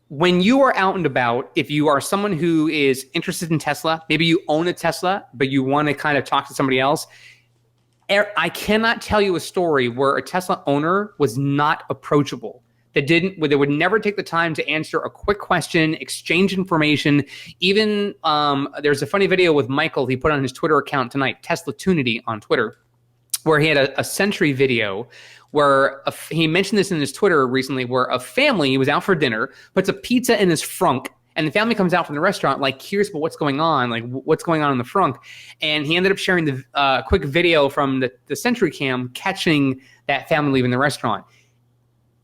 When you are out and about, if you are someone who is interested in Tesla, maybe you own a Tesla, but you want to kind of talk to somebody else, I cannot tell you a story where a Tesla owner was not approachable. They would never take the time to answer a quick question, exchange information. Even there's a funny video with Michael he put on his Twitter account tonight, Tesla Tunity on Twitter, where he had a Sentry video where he mentioned this in his Twitter recently, where a family, he was out for dinner, puts a pizza in his frunk, and the family comes out from the restaurant like, curious about what's going on, like what's going on in the frunk. And he ended up sharing the quick video from the Sentry cam catching that family leaving the restaurant.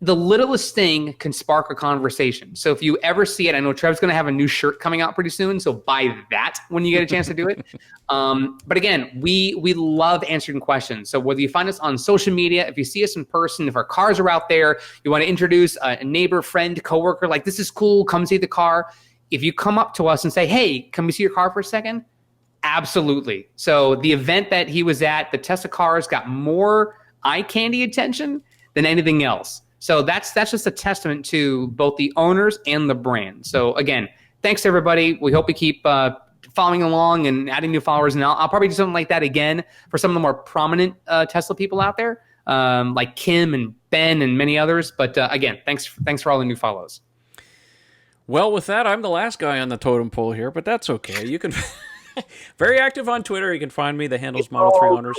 The littlest thing can spark a conversation. So if you ever see it, I know Trev's going to have a new shirt coming out pretty soon, so buy that when you get a chance to do it. But again, we love answering questions. So whether you find us on social media, if you see us in person, if our cars are out there, you want to introduce a neighbor, friend, coworker, like this is cool, come see the car. If you come up to us and say, hey, can we see your car for a second? Absolutely. So the event that he was at, the Tesla cars got more eye candy attention than anything else. So that's just a testament to both the owners and the brand. So again, thanks everybody. We hope you keep following along and adding new followers. And I'll probably do something like that again for some of the more prominent Tesla people out there, like Kim and Ben and many others. But again, thanks for all the new follows. Well, with that, I'm the last guy on the totem pole here, but that's okay. You can very active on Twitter. You can find me. The handle's Model 3 Owners.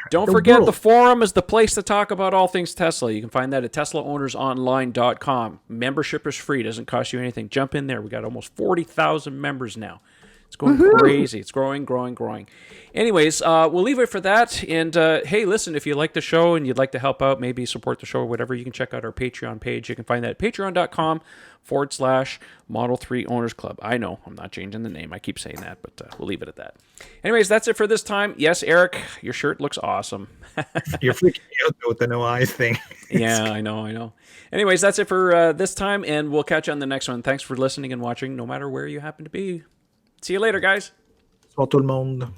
Don't forget, the forum is the place to talk about all things Tesla. You can find that at teslaownersonline.com. Membership is free. Doesn't cost you anything. Jump in there. We got almost 40,000 members now. It's going crazy. It's growing. Anyways, we'll leave it for that. And hey, listen, if you like the show and you'd like to help out, maybe support the show or whatever, you can check out our Patreon page. You can find that at patreon.com/Model 3 Owners Club. I know, I'm not changing the name. I keep saying that, but we'll leave it at that. Anyways, that's it for this time. Yes, Eric, your shirt looks awesome. You're freaking me out with the no eyes thing. Yeah, I know. Anyways, that's it for this time, and we'll catch you on the next one. Thanks for listening and watching, no matter where you happen to be. See you later, guys. Bonsoir tout le monde.